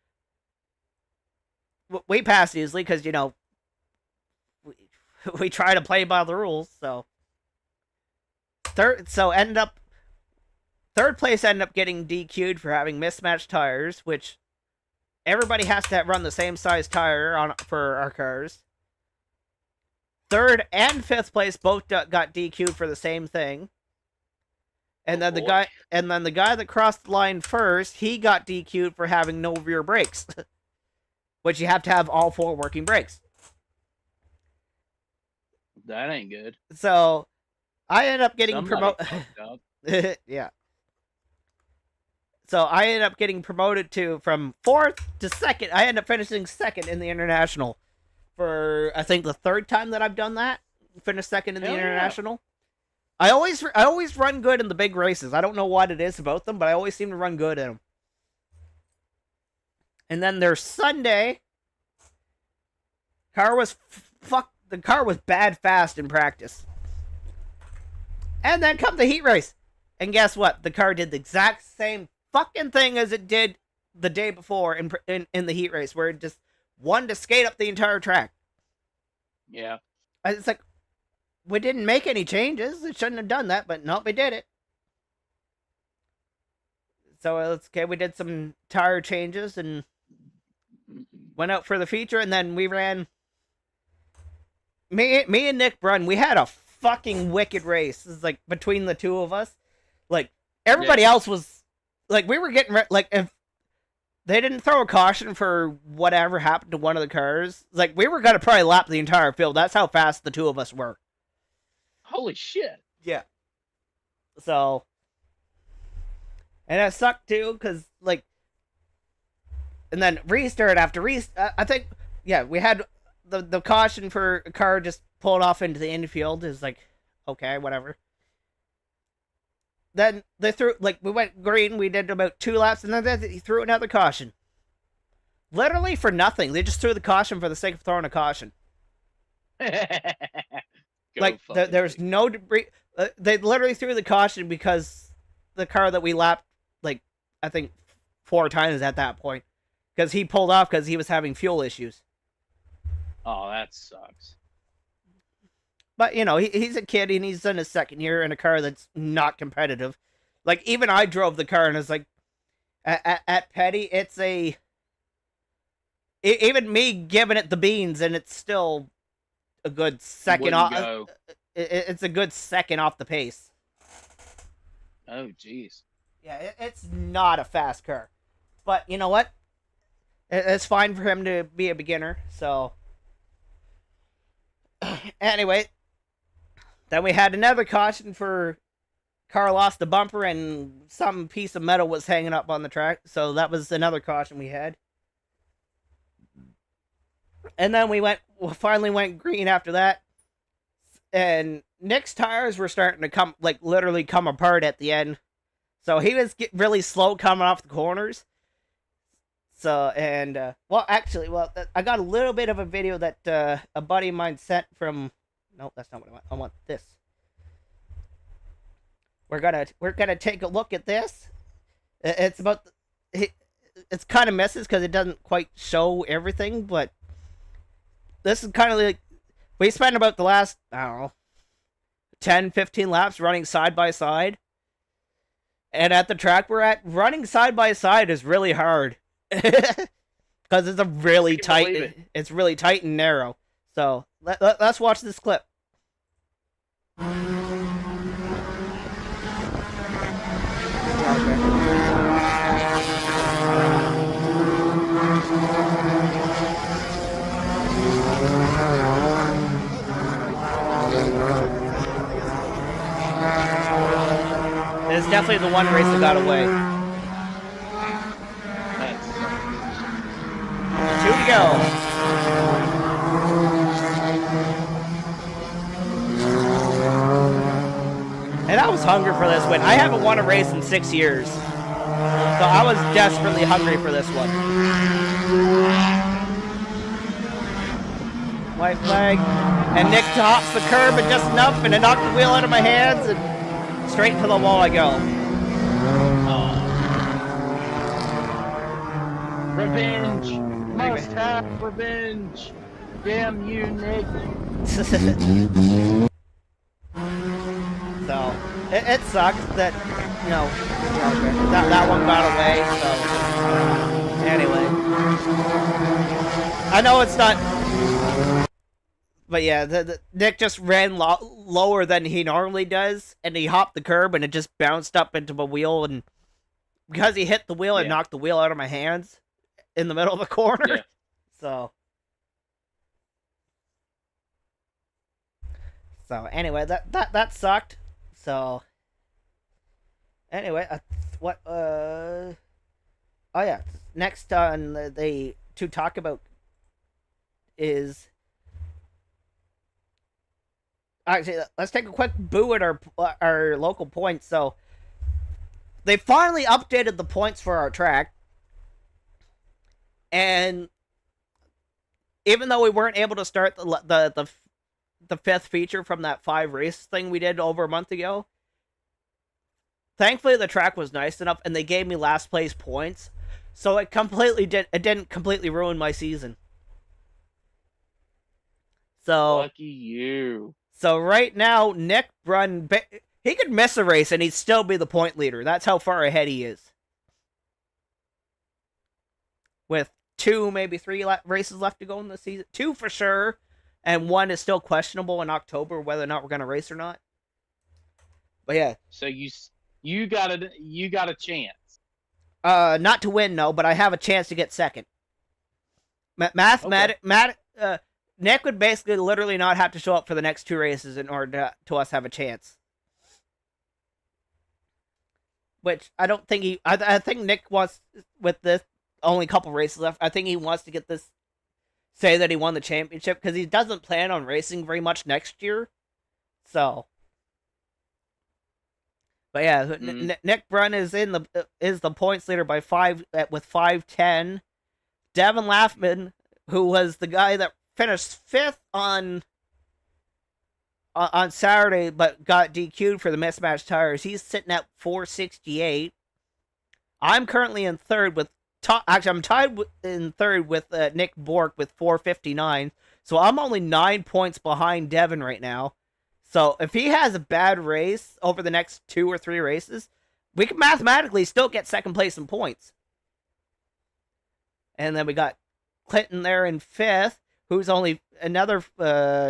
we passed easily because, you know, we try to play by the rules. So third place ended up getting DQ'd for having mismatched tires, which everybody has to run the same size tire for our cars. Third and fifth place both got DQ'd for the same thing. And then the guy that crossed the line first, he got DQ'd for having no rear brakes. Which you have to have all 4 working brakes. That ain't good. So I ended up getting promoted. Yeah. So I ended up getting promoted from 4th to 2nd. I ended up finishing 2nd in the International for, I think, the 3rd time that I've done that. Finished 2nd in the International. I always run good in the big races. I don't know what it is about them, but I always seem to run good in them. And then there's Sunday. The car was bad fast in practice. And then come the heat race. And guess what? The car did the exact same fucking thing as it did the day before in the heat race, where it just wanted to skate up the entire track. Yeah. It's like, we didn't make any changes. It shouldn't have done that, but nope, we did it. So it's okay. We did some tire changes and went out for the feature, and then we ran. Me and Nick Brunn, we had a fucking wicked race. It's like between the two of us. Like everybody else was like, we were getting like, if they didn't throw a caution for whatever happened to one of the cars, like we were gonna probably lap the entire field. That's how fast the two of us were. Holy shit. Yeah. So, and it sucked too, because like, and then restart after restart. I think, yeah, we had the caution for a car just pulled off into the infield. Is like, okay, whatever. Then they threw, like, we went green. We did about 2 laps, and then they threw another caution. Literally for nothing. They just threw the caution for the sake of throwing a caution. Like, there's no debris. They literally threw the caution because the car that we lapped, like, I think 4 times at that point. Because he pulled off because he was having fuel issues. Oh, that sucks. But you know, he's a kid and he's in his second year in a car that's not competitive. Like even I drove the car and it's like at Petty, it's even me giving it the beans and it's still a good second off. It's a good second off the pace. Oh, jeez. Yeah, it's not a fast car, but you know what? It's fine for him to be a beginner. So anyway, then we had another caution for car lost the bumper and some piece of metal was hanging up on the track. So that was another caution we had. And then we finally went green after that. And Nick's tires were starting to literally come apart at the end. So he was really slow coming off the corners. So, and, I got a little bit of a video that a buddy of mine sent from... No, that's not what I want. I want this. We're gonna take a look at this. It's about... It's kind of messes because it doesn't quite show everything, but... This is kind of like... We spent about the last, I don't know, 10, 15 laps running side by side. And at the track we're at, running side by side is really hard. Because it's a really tight... It's really tight and narrow. So, let's watch this clip. It's definitely the one race that got away. Two to go. And I was hungry for this win. I haven't won a race in 6 years. So I was desperately hungry for this one. White flag. And Nick tops the curb and just enough, and it knocked the wheel out of my hands, and straight to the wall I go. Revenge! Must have revenge! Damn you, Nick! So, it sucks that, you know, that one got away, so, anyway. I know it's not... But yeah, Nick just ran lower than he normally does, and he hopped the curb, and it just bounced up into my wheel, and because he hit the wheel, it knocked the wheel out of my hands in the middle of the corner. Yeah. So anyway, that sucked. So anyway, oh yeah, next on the to talk about is. Actually, let's take a quick boo at our local points. So, they finally updated the points for our track. And even though we weren't able to start the fifth feature from that 5 race thing we did over a month ago, thankfully the track was nice enough and they gave me last place points. So it didn't completely ruin my season. So lucky you. So right now, Nick he could miss a race and he'd still be the point leader. That's how far ahead he is. With 2, maybe 3 races left to go in the season. 2 for sure, and 1 is still questionable in October whether or not we're going to race or not. But yeah. So you got a chance. Not to win, no, but I have a chance to get second. Nick would basically literally not have to show up for the next 2 races in order to us have a chance. Which I don't think I think Nick wants, with this only couple races left, I think he wants to get this, say that he won the championship, because he doesn't plan on racing very much next year. So. But yeah, Nick Brunn is the points leader by 5 with 510. Devin Laffman, who was the guy that finished 5th on Saturday, but got DQ'd for the mismatched tires. He's sitting at 468. I'm currently in 3rd with I'm tied in 3rd with Nick Bork with 459. So I'm only 9 points behind Devin right now. So if he has a bad race over the next 2 or 3 races, we can mathematically still get second place in points. And then we got Clinton there in 5th, who's only another,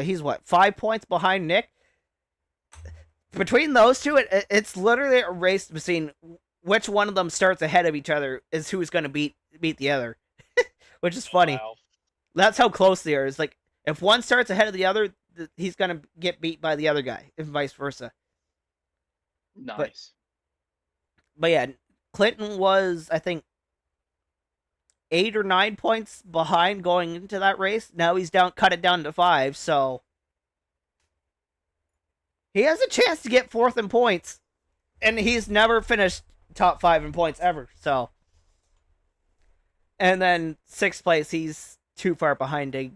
he's what, 5 points behind Nick? Between those two, it's literally a race between which one of them starts ahead of each other is who's going to beat the other, which is funny. Wow. That's how close they are. It's like, if one starts ahead of the other, he's going to get beat by the other guy, and vice versa. Nice. But yeah, Clinton was, I think, 8 or 9 points behind going into that race. Now he's cut it down to 5, so he has a chance to get 4th in points, and he's never finished top 5 in points ever. So, and then 6th place, he's too far behind to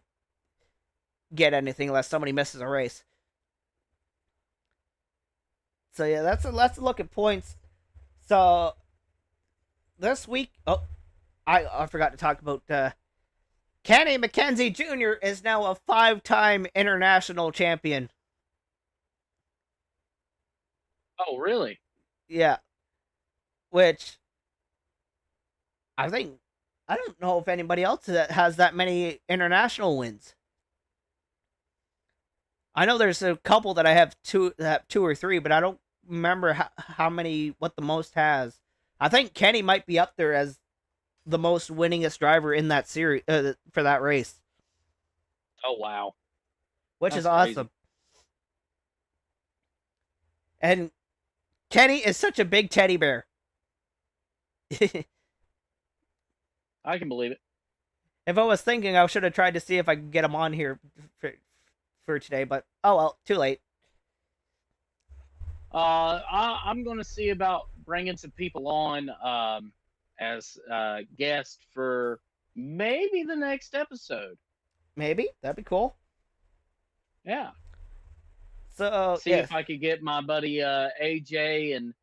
get anything unless somebody misses a race. So yeah, let's look at points. So this week, I forgot to talk about Kenny McKenzie Jr. is now a 5-time international champion. Oh, really? Yeah. Which I don't know if anybody else that has that many international wins. I know there's a couple that I have 2 or 3, but I don't remember how many, what the most has. I think Kenny might be up there as the most winningest driver in that series for that race. Oh, wow. Which That's is awesome. crazy. And Kenny is such a big teddy bear. I can believe it. If I was thinking, I should have tried to see if I could get him on here for today, but oh well, too late. I'm going to see about bringing some people on as guests for maybe the next episode. Maybe that'd be cool. Yeah. So See if I could get my buddy AJ and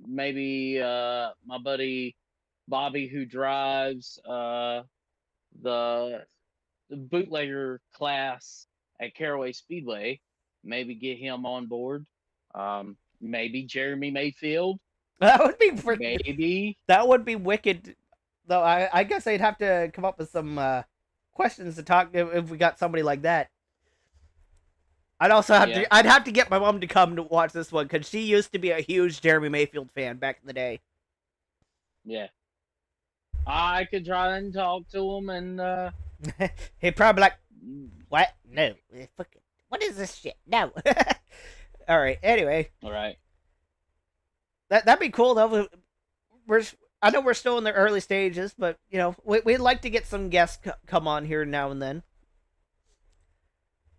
maybe my buddy Bobby, who drives the bootlegger class at Caraway Speedway. Maybe get him on board. Maybe Jeremy Mayfield. that would be Maybe. that would be wicked. Though I guess I'd have to come up with some questions to talk if we got somebody like that. I'd also have to get my mom to come to watch this one because she used to be a huge Jeremy Mayfield fan back in the day. Yeah. I could try and talk to him and He'd probably like, what? No, fucking, what is this shit? No. All right. Anyway, all right. that'd be cool though. I know we're still in the early stages, but you know we'd like to get some guests come on here now and then.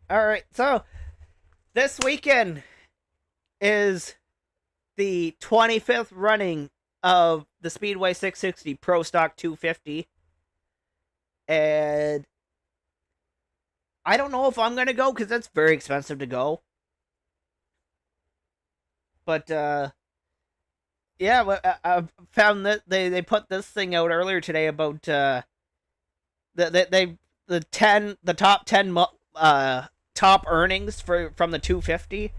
All right. So this weekend is the 25th running of the Speedway 660 Pro Stock 250. And I don't know if I'm going to go because that's very expensive to go. But, yeah, I found that they put this thing out earlier today about the top 10 top earnings from the 250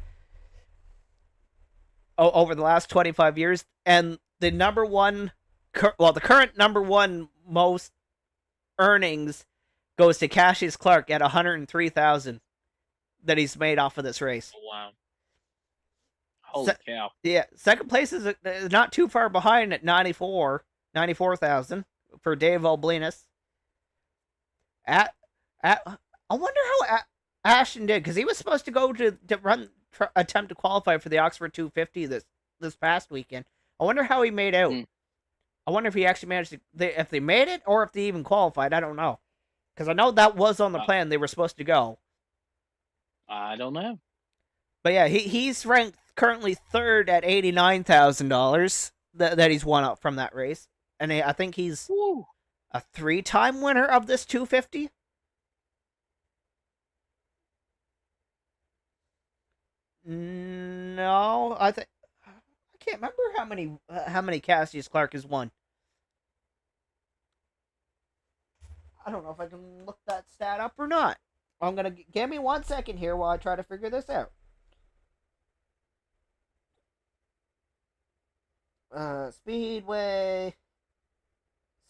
over the last 25 years, and the the current number one most earnings goes to Cassius Clark at $103,000 that he's made off of this race. Oh, wow. Holy cow. Yeah, second place is not too far behind at $94,000 for Dave Oblinas. I wonder how Ashton did, because he was supposed to go to attempt to qualify for the Oxford 250 this past weekend. I wonder how he made out. I wonder if he actually managed to, if they made it or if they even qualified. I don't know. Because I know that was on the plan. They were supposed to go. I don't know. But yeah, he's ranked currently third at $89,000 that he's won up from that race. And I think he's a 3-time winner of this 250. No, I can't remember how many Cassius Clark has won. I don't know if I can look that stat up or not. I'm gonna give me 1 second here while I try to figure this out. Speedway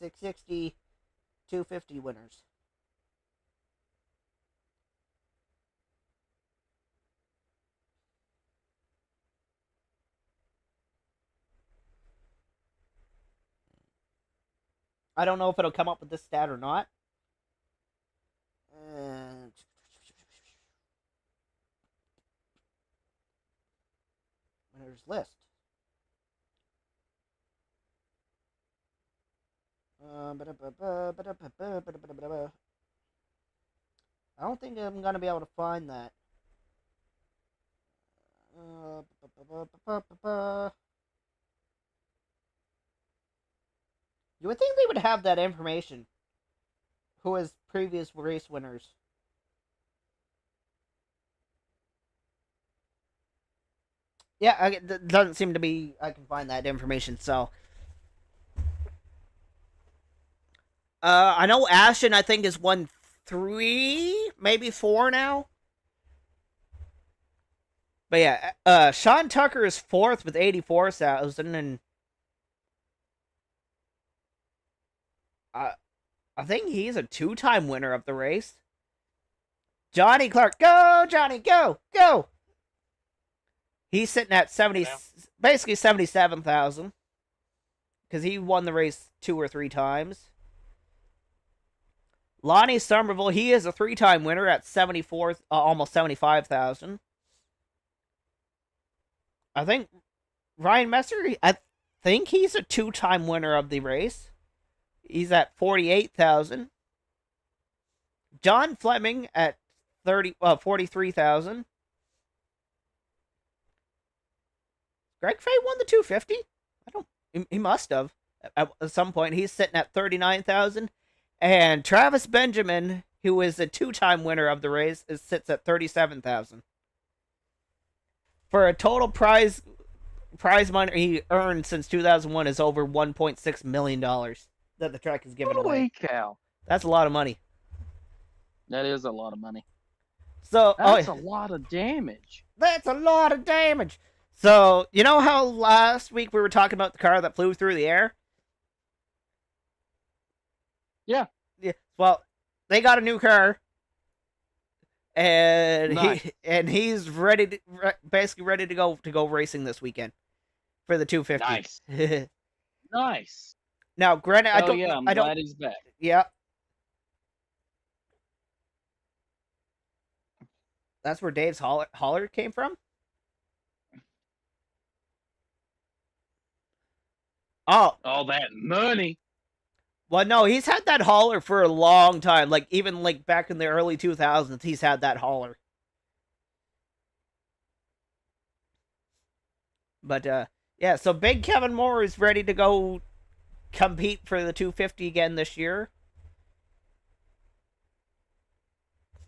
660 250 winners. I don't know if it'll come up with this stat or not. Winners list. I don't think I'm gonna be able to find that. You would think they would have that information. Who is previous race winners? Yeah, it doesn't seem to be. I can find that information, so. I know Ashton, I think, is won 3, maybe 4 now. But yeah, Sean Tucker is 4th with 84,000, and I think he's a 2-time winner of the race. Johnny Clark, go Johnny, go, go! He's sitting at 70, basically 77,000, because he won the race 2 or 3 times. Lonnie Somerville, he is a 3-time winner at 74, almost 75,000. I think Ryan Messer, I think he's a 2-time winner of the race. He's at 48,000. John Fleming at 43,000. Greg Fay won the 250? He must have. At some point, he's sitting at 39,000. And Travis Benjamin, who is a 2-time winner of the race, sits at 37,000. For a total prize money he earned since 2001 is over $1.6 million that the track is giving away. Holy cow. That's a lot of money. That is a lot of money. So That's a lot of damage. That's a lot of damage. So, you know how last week we were talking about the car that flew through the air? Yeah. Yeah. Well, they got a new car, and Nice. he's basically ready to go racing this weekend for the 250. Nice. Nice. Now, granted, I'm glad he's back. Yeah. That's where Dave's holler came from? Oh. All that money. Well, no, he's had that hauler for a long time. Like, even, like, back in the early 2000s, he's had that hauler. But, yeah, so Big Kevin Moore is ready to go compete for the 250 again this year.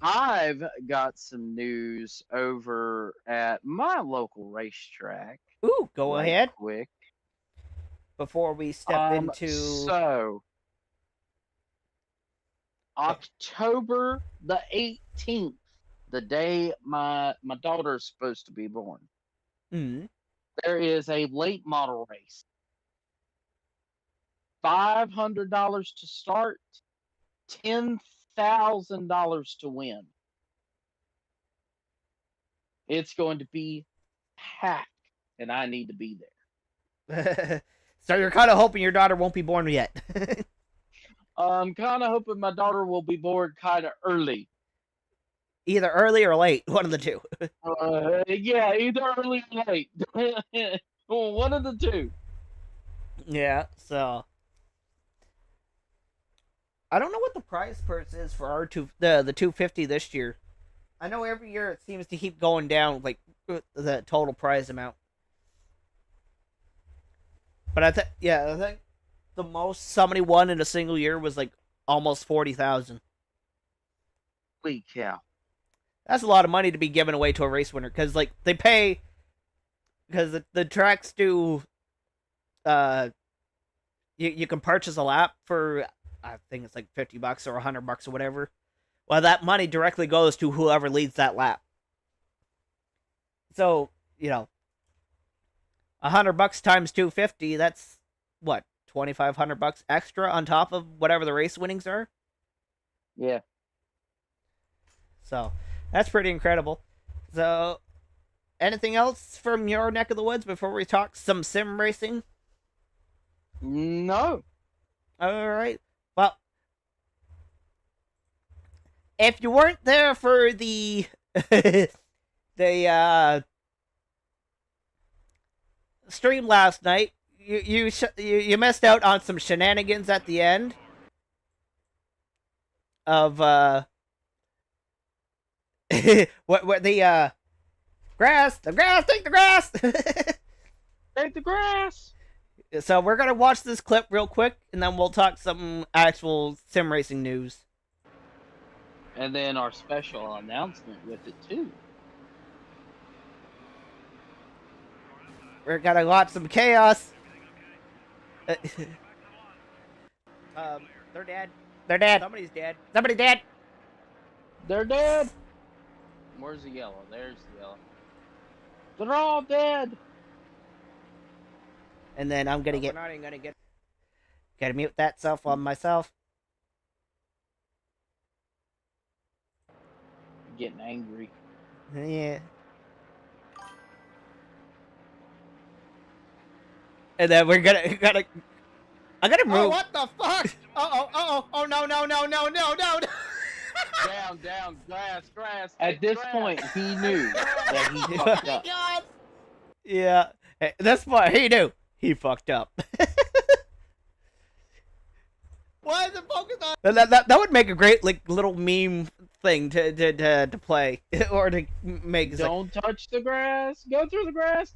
I've got some news over at my local racetrack. Ooh, go ahead. Quick. Before we step into... So, October the 18th, the day my daughter's supposed to be born, there is a late model race. $500 to start, $10,000 to win. It's going to be packed, and I need to be there. So you're kind of hoping your daughter won't be born yet. I'm kind of hoping my daughter will be born kind of early. Either early or late, one of the two. Yeah, either early or late. One of the two. Yeah, so I don't know what the prize purse is for the 250 this year. I know every year it seems to keep going down, like the total prize amount. But I think the most somebody won in a single year was like almost 40,000. Holy cow! That's a lot of money to be given away to a race winner, because like they pay, because the tracks do. You can purchase a lap for, I think it's like $50 or $100 or whatever. Well, that money directly goes to whoever leads that lap. So, you know, $100 times 250. That's what, $2,500 extra on top of whatever the race winnings are. Yeah. So that's pretty incredible. So, anything else from your neck of the woods before we talk some sim racing? No. All right. Well, if you weren't there for the the stream last night, you missed out on some shenanigans at the end of what the grass, take the grass. Take the grass. So we're gonna watch this clip real quick, and then we'll talk some actual sim racing news. And then our special announcement with it too. We're gonna watch some chaos. They're dead. They're dead. Somebody's dead. Somebody's dead. They're dead. Where's the yellow? There's the yellow. They're all dead. And then I'm gonna gotta mute that self on myself. Getting angry. Yeah. And then we're gonna I'm gonna move. Oh, what the fuck? Oh, no. Down, grass. At this point, he knew that he fucked up. God. Yeah. Hey, that's why he knew. He fucked up. Why is it focused on? That would make a great little meme thing to play or to make. Don't touch the grass. Go through the grass.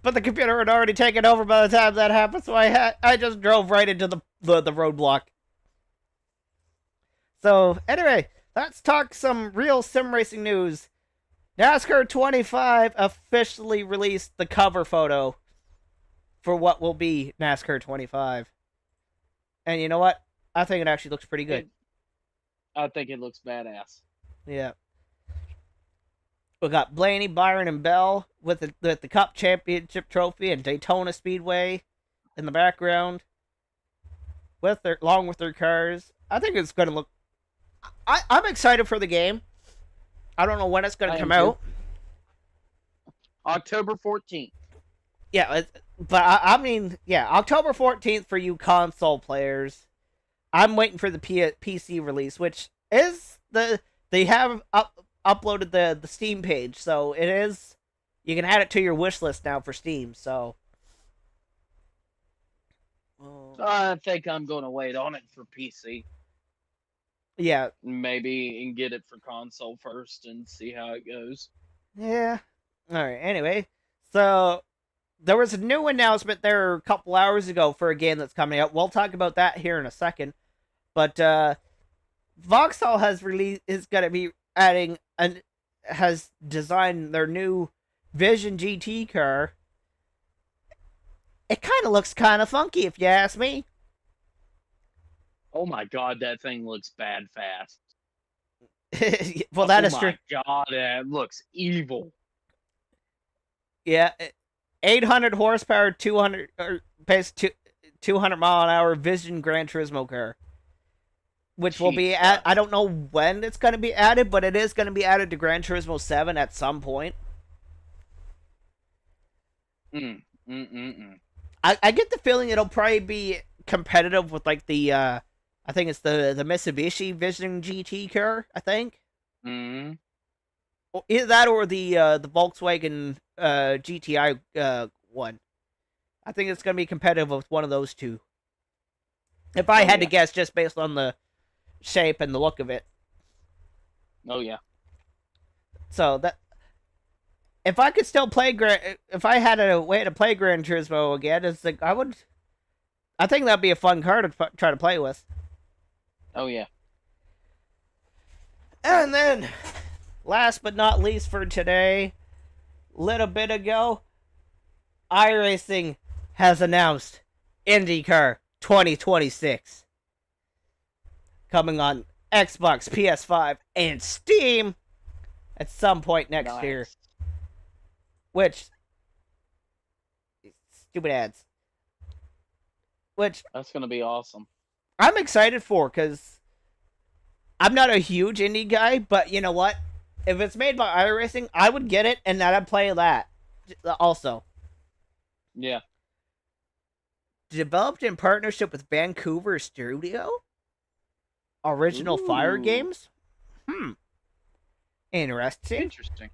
But the computer had already taken over by the time that happened, so I just drove right into the roadblock. So anyway, let's talk some real sim racing news. NASCAR 25 officially released the cover photo for what will be NASCAR 25. And you know what? I think it actually looks pretty good. I think it looks badass. Yeah. We got Blaney, Byron, and Bell with the Cup Championship trophy and Daytona Speedway in the background, along with their cars. I think it's going to look. I'm excited for the game. I don't know when it's going to come out. October 14th. Yeah, but I mean, yeah, October 14th for you console players. I'm waiting for the PC release, which is they have uploaded the Steam page, so it is. You can add it to your wish list now for Steam. So I think I'm going to wait on it for PC. Yeah, maybe and get it for console first and see how it goes. Yeah. All right. Anyway, so there was a new announcement there a couple hours ago for a game that's coming out. We'll talk about that here in a second. But Vauxhall is going to be adding has designed their new Vision GT car. It kind of looks kind of funky, if you ask me. Oh my god, that thing looks bad fast. Well, that is true. Oh my god, that looks evil. Yeah, 800 horsepower, 200 mile an hour Vision Gran Turismo car, which will be I don't know when it's going to be added, but it is going to be added to Gran Turismo 7 at some point. I get the feeling it'll probably be competitive with like the I think it's the Mitsubishi Vision GT car, I think. Either that or the Volkswagen GTI one. I think it's going to be competitive with one of those two. If I had to guess, just based on the shape and the look of it. Oh yeah. So that if I could still play if I had a way to play Gran Turismo again, it's like I think that'd be a fun car to try to play with. Oh yeah. And then, last but not least for today, little bit ago, iRacing has announced IndyCar 2026 coming on Xbox, PS5, and Steam at some point next year. Which, stupid ads. Which That's gonna be awesome. I'm excited for, because I'm not a huge indie guy, but you know what? If it's made by iRacing, I would get it, and then I'd play that also. Yeah. Developed in partnership with Vancouver Studio? Original Fire Ooh. Games? Interesting. Interesting.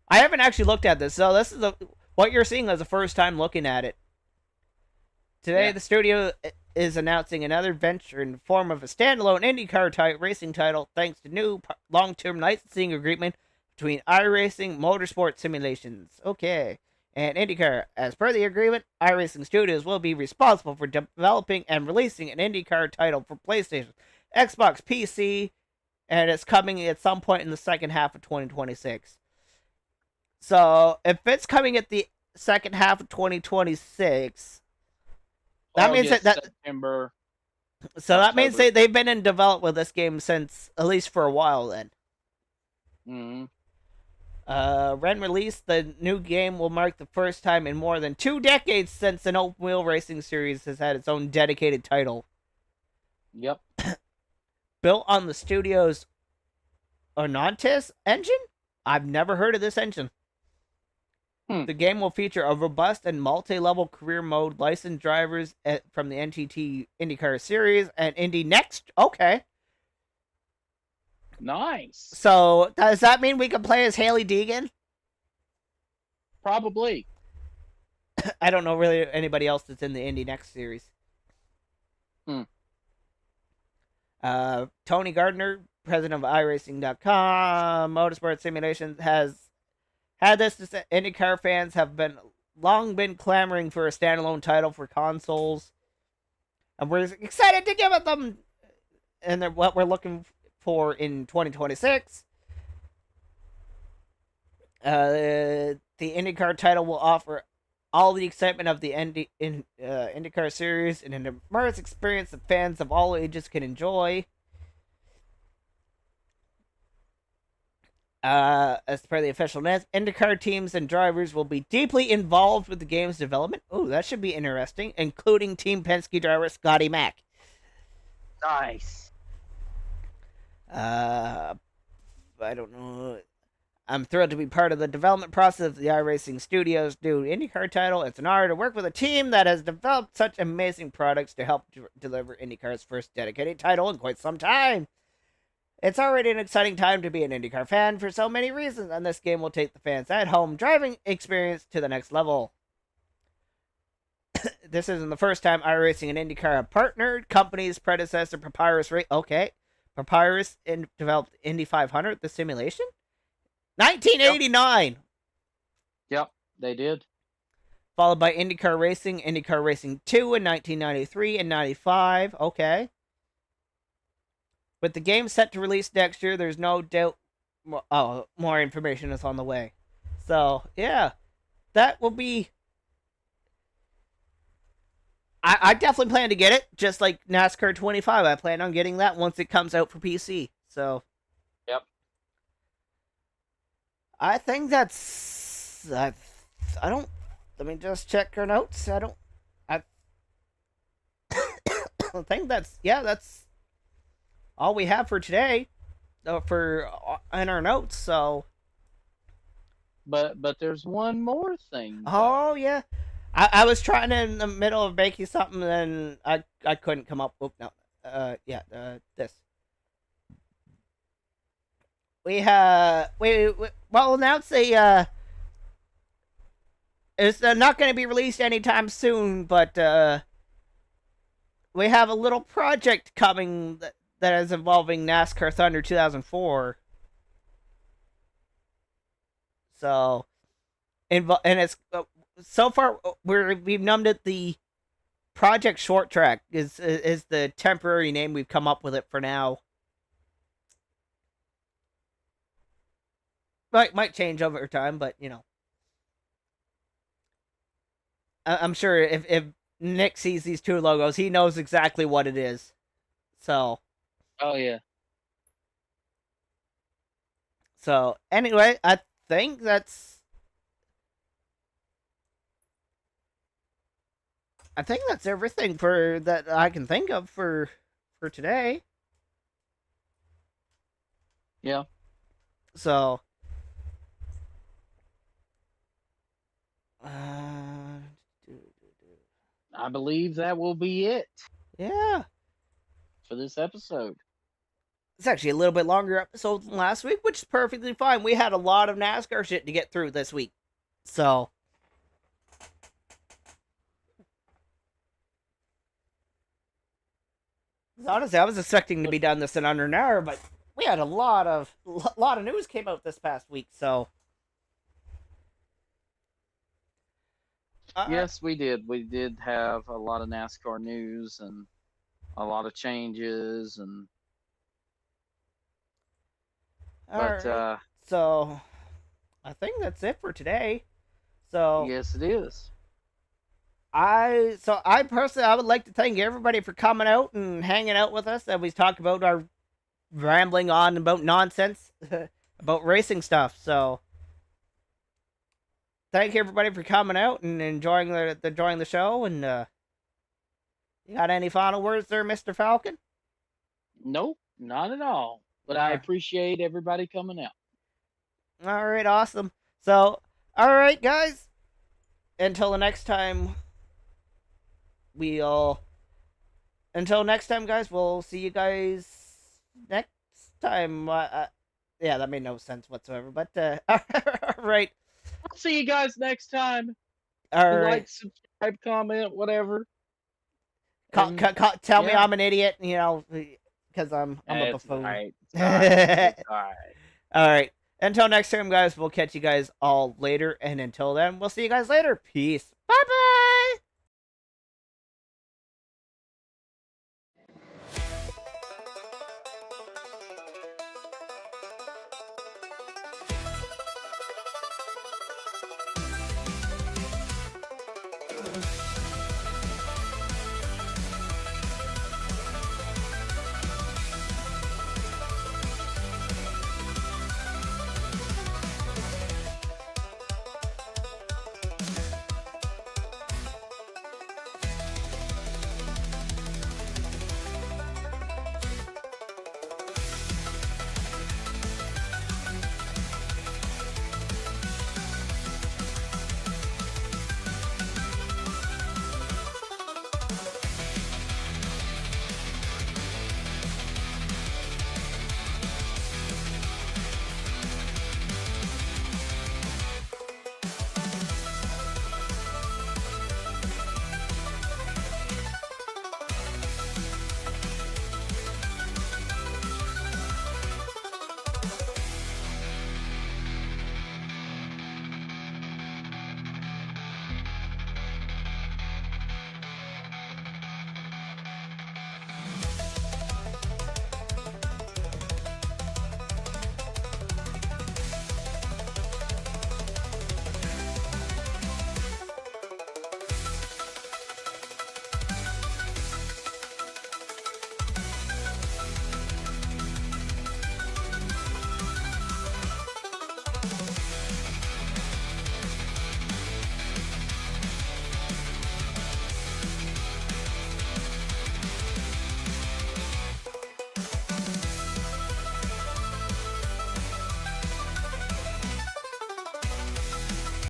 I haven't actually looked at this, so this is what you're seeing is the first time looking at it. Today, Yeah. the studio is announcing another venture in the form of a standalone IndyCar racing title, thanks to new long-term licensing agreement between iRacing Motorsport Simulations. Okay. And IndyCar. As per the agreement, iRacing Studios will be responsible for developing and releasing an IndyCar title for PlayStation, Xbox, PC, and it's coming at some point in the second half of 2026. So, if it's coming at the second half of 2026, that means August, that September. so that means October. they've been in development with this game since at least for a while then. Mm-hmm. When released, the new game will mark the first time in more than 2 decades since an open wheel racing series has had its own dedicated title. Yep. Built on the studio's Onantis engine? I've never heard of this engine. The game will feature a robust and multi-level career mode, licensed drivers from the NTT IndyCar series, and Indy Next. Okay. Nice. So, does that mean we can play as Haley Deegan? Probably. I don't know really anybody else that's in the Indy Next series. Tony Gardner, president of iRacing.com, Motorsport Simulations, has had this to say. IndyCar fans have long been clamoring for a standalone title for consoles, and we're excited to give it them. And what we're looking for in 2026. The IndyCar title will offer all the excitement of the IndyCar series and an immersive experience that fans of all ages can enjoy. As per the official announcement, IndyCar teams and drivers will be deeply involved with the game's development. Oh, that should be interesting, including Team Penske driver Scotty Mack. Nice. I don't know. I'm thrilled to be part of the development process of the iRacing Studios' new IndyCar title. It's an honor to work with a team that has developed such amazing products to help deliver IndyCar's first dedicated title in quite some time. It's already an exciting time to be an IndyCar fan for so many reasons, and this game will take the fans' at-home driving experience to the next level. This isn't the first time iRacing and IndyCar have partnered. Company's predecessor, Papyrus developed Indy 500, the simulation? 1989! Yep, they did. Followed by IndyCar Racing 2 in 1993 and 95. Okay. With the game set to release next year, there's no doubt more information is on the way. So, yeah. That will be... I definitely plan to get it, just like NASCAR 25. I plan on getting that once it comes out for PC. So... Yep. I think that's... I don't... Let me just check our notes. I think that's... Yeah, that's all we have for today. In our notes, so... But there's one more thing. Oh, yeah. I was trying in the middle of making something, and I couldn't come up with... No. This. We'll announce it's not going to be released anytime soon, but we have a little project coming that is involving NASCAR Thunder 2004. So, and it's so far we've named it the Project Short Track is the temporary name we've come up with it for now. Might change over time, but you know, I'm sure if Nick sees these two logos, he knows exactly what it is. So. Oh yeah. So anyway, I think that's I think that's everything for that I can think of for today. Yeah. So, I believe that will be it yeah. for this episode. It's actually a little bit longer episode than last week, which is perfectly fine. We had a lot of NASCAR shit to get through this week. So, honestly, I was expecting to be done this in under an hour, but we had a lot of news came out this past week. So, Yes, we did. We did have a lot of NASCAR news and a lot of changes, and alright. So, I think that's it for today. So, yes, it is. I personally I would like to thank everybody for coming out and hanging out with us, and we talk about our rambling on about nonsense about racing stuff. So thank everybody for coming out and enjoying the show. And you got any final words there, Mr. Falcon? Nope, not at all. But I appreciate everybody coming out. All right, awesome. So, all right, guys. Until next time, guys. We'll see you guys next time. Yeah, that made no sense whatsoever. But all right. I'll see you guys next time. All right. Like, subscribe, comment, whatever. Tell me I'm an idiot, because I'm a buffoon. All right. All right. All right. Until next time, guys, we'll catch you guys all later. And until then, we'll see you guys later. Peace. Bye-bye.